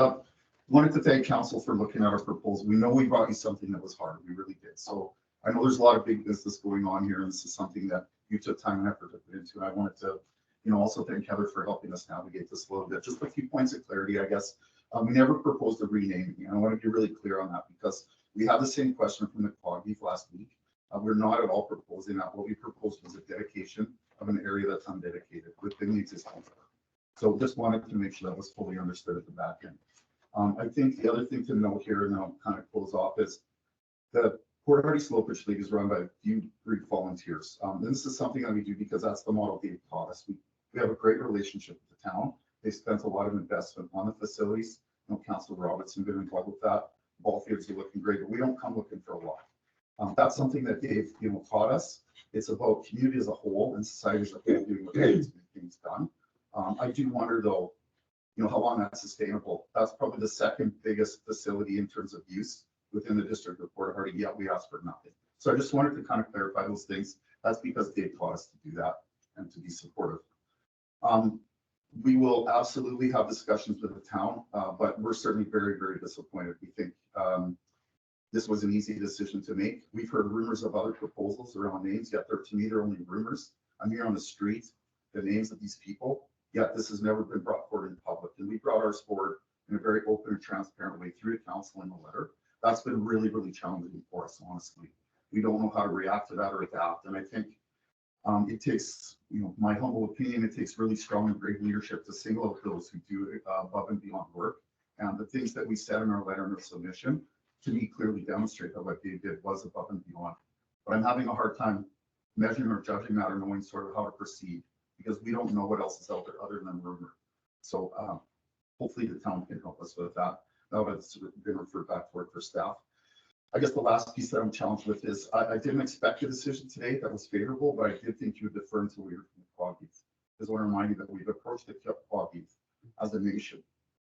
L: wanted to thank council for looking at our proposal. We know we brought you something that was hard. We really did. So I know there's a lot of big business going on here, and this is something that you took time and effort to put into. I wanted to Also thank Heather for helping us navigate this a little bit. Just a few points of clarity, I guess. We never proposed a renaming. I want to be really clear on that because we had the same question from the Cogbeef last week. We're not at all proposing that. What we proposed was a dedication of an area that's undedicated within the existing park. So just wanted to make sure that was fully understood at the back end. I think the other thing to note here, and then I'll kind of close off, is the Port Hardy Slopestyle League is run by a few Greek volunteers. And this is something that we do because that's the model Dave taught us. We have a great relationship with the town. They spent a lot of investment on the facilities. Councilor Robertson been involved with that. Ball fields are looking great, but we don't come looking for a lot. That's something that Dave, taught us. It's about community as a whole and society as a whole doing what needs to get things done. I do wonder though, how long that's sustainable. That's probably the second biggest facility in terms of use within the district of Port Hardy, yet we asked for nothing. So I just wanted to kind of clarify those things. That's because Dave taught us to do that and to be supportive. We will absolutely have discussions with the town, but we're certainly very, very disappointed. We think this was an easy decision to make. We've heard rumors of other proposals around names, yet to me, they're only rumors. I'm here on the street, the names of these people, yet this has never been brought forward in public. And we brought ours forward in a very open and transparent way through the council in a letter. That's been really, really challenging for us, honestly. We don't know how to react to that or adapt. And I think it takes, my humble opinion, it takes really strong and great leadership to single out those who do above and beyond work. And the things that we said in our letter and our submission, to me, clearly demonstrate that what Dave did was above and beyond. But I'm having a hard time measuring or judging that or knowing sort of how to proceed because we don't know what else is out there other than rumor. So hopefully the town can help us with that. Now that it's been referred back to work for staff. I guess the last piece that I'm challenged with is I didn't expect a decision today that was favorable, but I did think you would defer until we heard from the Cogbeef. I just want to remind you that we've approached the Cogbeef as a nation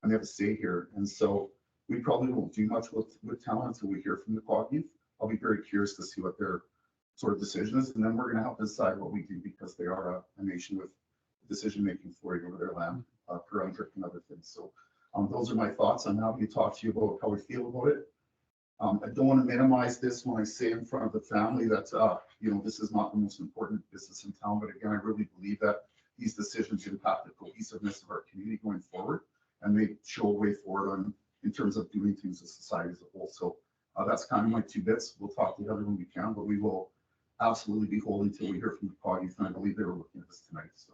L: and they have a say here. And so we probably won't do much with town until we hear from the Cogbeef. I'll be very curious to see what their sort of decision is. And then we're going to have to decide what we do because they are a nation with decision-making authority over their land, per UNDRIP and other things. So those are my thoughts. I'm happy to talk to you about how we feel about it. I don't want to minimize this when I say in front of the family that, this is not the most important business in town. But again, I really believe that these decisions impact the cohesiveness of our community going forward and they show a way forward in terms of doing things as society as a whole. So that's kind of my 2 bits. We'll talk together when we can, but we will absolutely be holding until we hear from the Cogbeef. And I believe they were looking at this tonight. So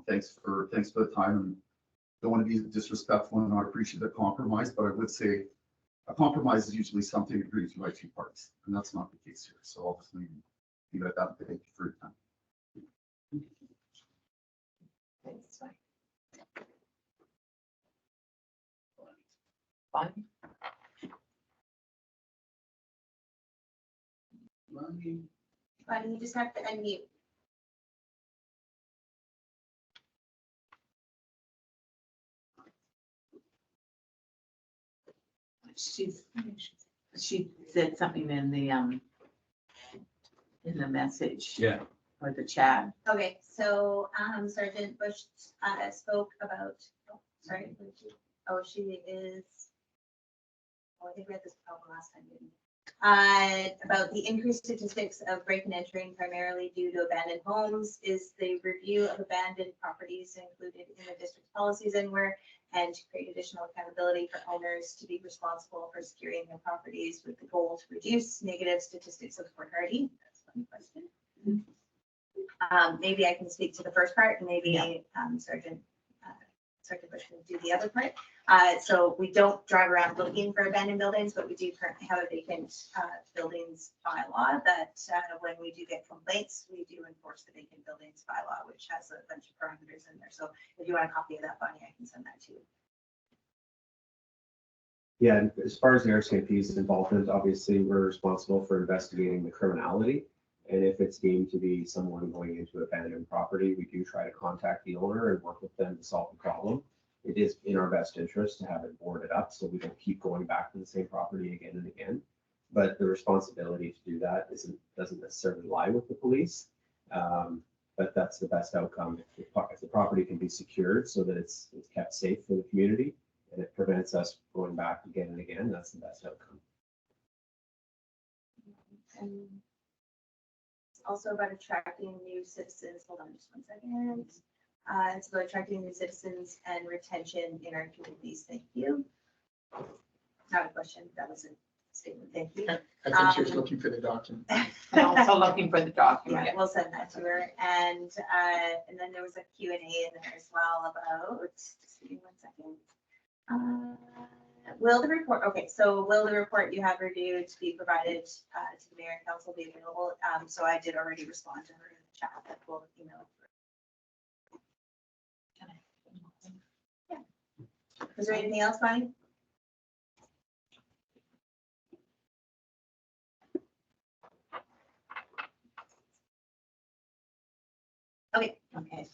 L: thanks for the time. And don't want to be disrespectful and not appreciate the compromise, but I would say a compromise is usually something agreed to by 2 parties, and that's not the case here. So I'll just leave it at that. Thank you for your time.
A: Thanks, Mike. Fine.
H: But you just have to unmute.
A: She said something in the message.
C: Yeah.
A: Or the chat.
H: Okay, so Sergeant Bush spoke about, sorry, she is, I think we had this problem last time, didn't we? About the increased statistics of break and entering primarily due to abandoned homes. Is the review of abandoned properties included in the district's policies anywhere? And to create additional accountability for owners to be responsible for securing their properties with the goal to reduce negative statistics of Port Hardy? That's one question. Maybe I can speak to the first part and maybe Sergeant Bush can do the other part. So we don't drive around looking for abandoned buildings, but we do currently have a vacant buildings bylaw that when we do get complaints, we do enforce the vacant buildings bylaw, which has a bunch of parameters in there. So if you want a copy of that, Bonnie, I can send that to you.
K: Yeah, and as far as the RCMP's involvement, obviously we're responsible for investigating the criminality. And if it's deemed to be someone going into abandoned property, we do try to contact the owner and work with them to solve the problem. It is in our best interest to have it boarded up so we don't keep going back to the same property again and again. But the responsibility to do that doesn't necessarily lie with the police. But that's the best outcome. If the property can be secured so that it's kept safe for the community and it prevents us going back again and again, that's the best outcome.
H: And also about attracting new citizens. Hold on just one second. It's about attracting new citizens and retention in our communities. Thank you. Not a question, that was a statement. Thank you.
B: I think she was looking for the document.
A: I'm also looking for the document.
H: Yeah, we'll send that to her. And then there was a Q&A in there as well about, just give me 1 second. Will the report, okay, so will the report you have reviewed be provided to the mayor and council be available? So I did already respond to her in the chat that we'll email. Was there anything else, Bonnie? Okay.
A: Okay.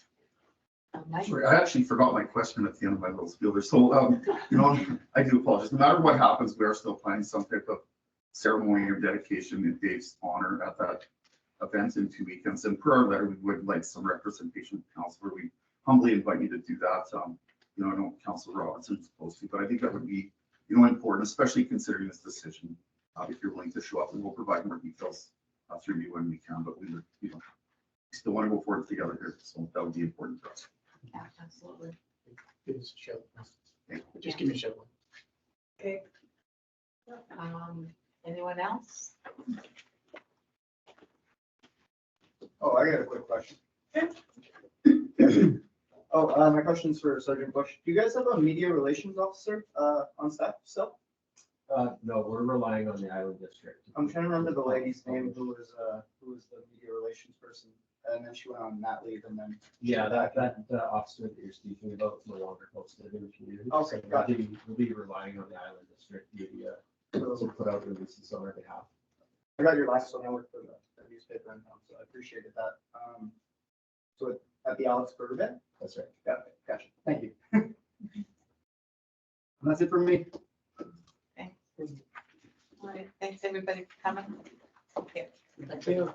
L: Sorry, I actually forgot my question at the end of my little spiel there. So, I do apologize. No matter what happens, we are still planning some type of ceremony of dedication in Dave's honor at that event in 2 weekends. And per our letter, we would like some representation of council where we humbly invite you to do that. I know Councilor Robertson's supposed to, but I think that would be, important, especially considering this decision. If you're willing to show up, and we'll provide more details through you when we can, but we would, still want to go forward together here. So that would be important for us.
A: Yeah, absolutely.
B: Give us a shout. Just give me a shout.
A: Okay. Anyone else?
N: Oh, I got a quick question. My question's for Sergeant Bush. Do you guys have a media relations officer on staff still?
K: No, we're relying on the Island District.
N: I'm trying to remember the lady's name who was the media relations person, and then she went on mat leave, and then.
K: Yeah, that officer that you're speaking about is no longer posted in the community.
N: Okay,
K: So
N: gotcha.
K: we'll be relying on the Island District media to put out releases on our behalf.
N: I got your last one. I worked for the newspaper in town, so I appreciated that. So at the Alex Burger event?
K: That's right.
N: Yeah, gotcha. Thank you. And that's it for me.
A: All right, thanks everybody for coming. Okay.
B: Thank you.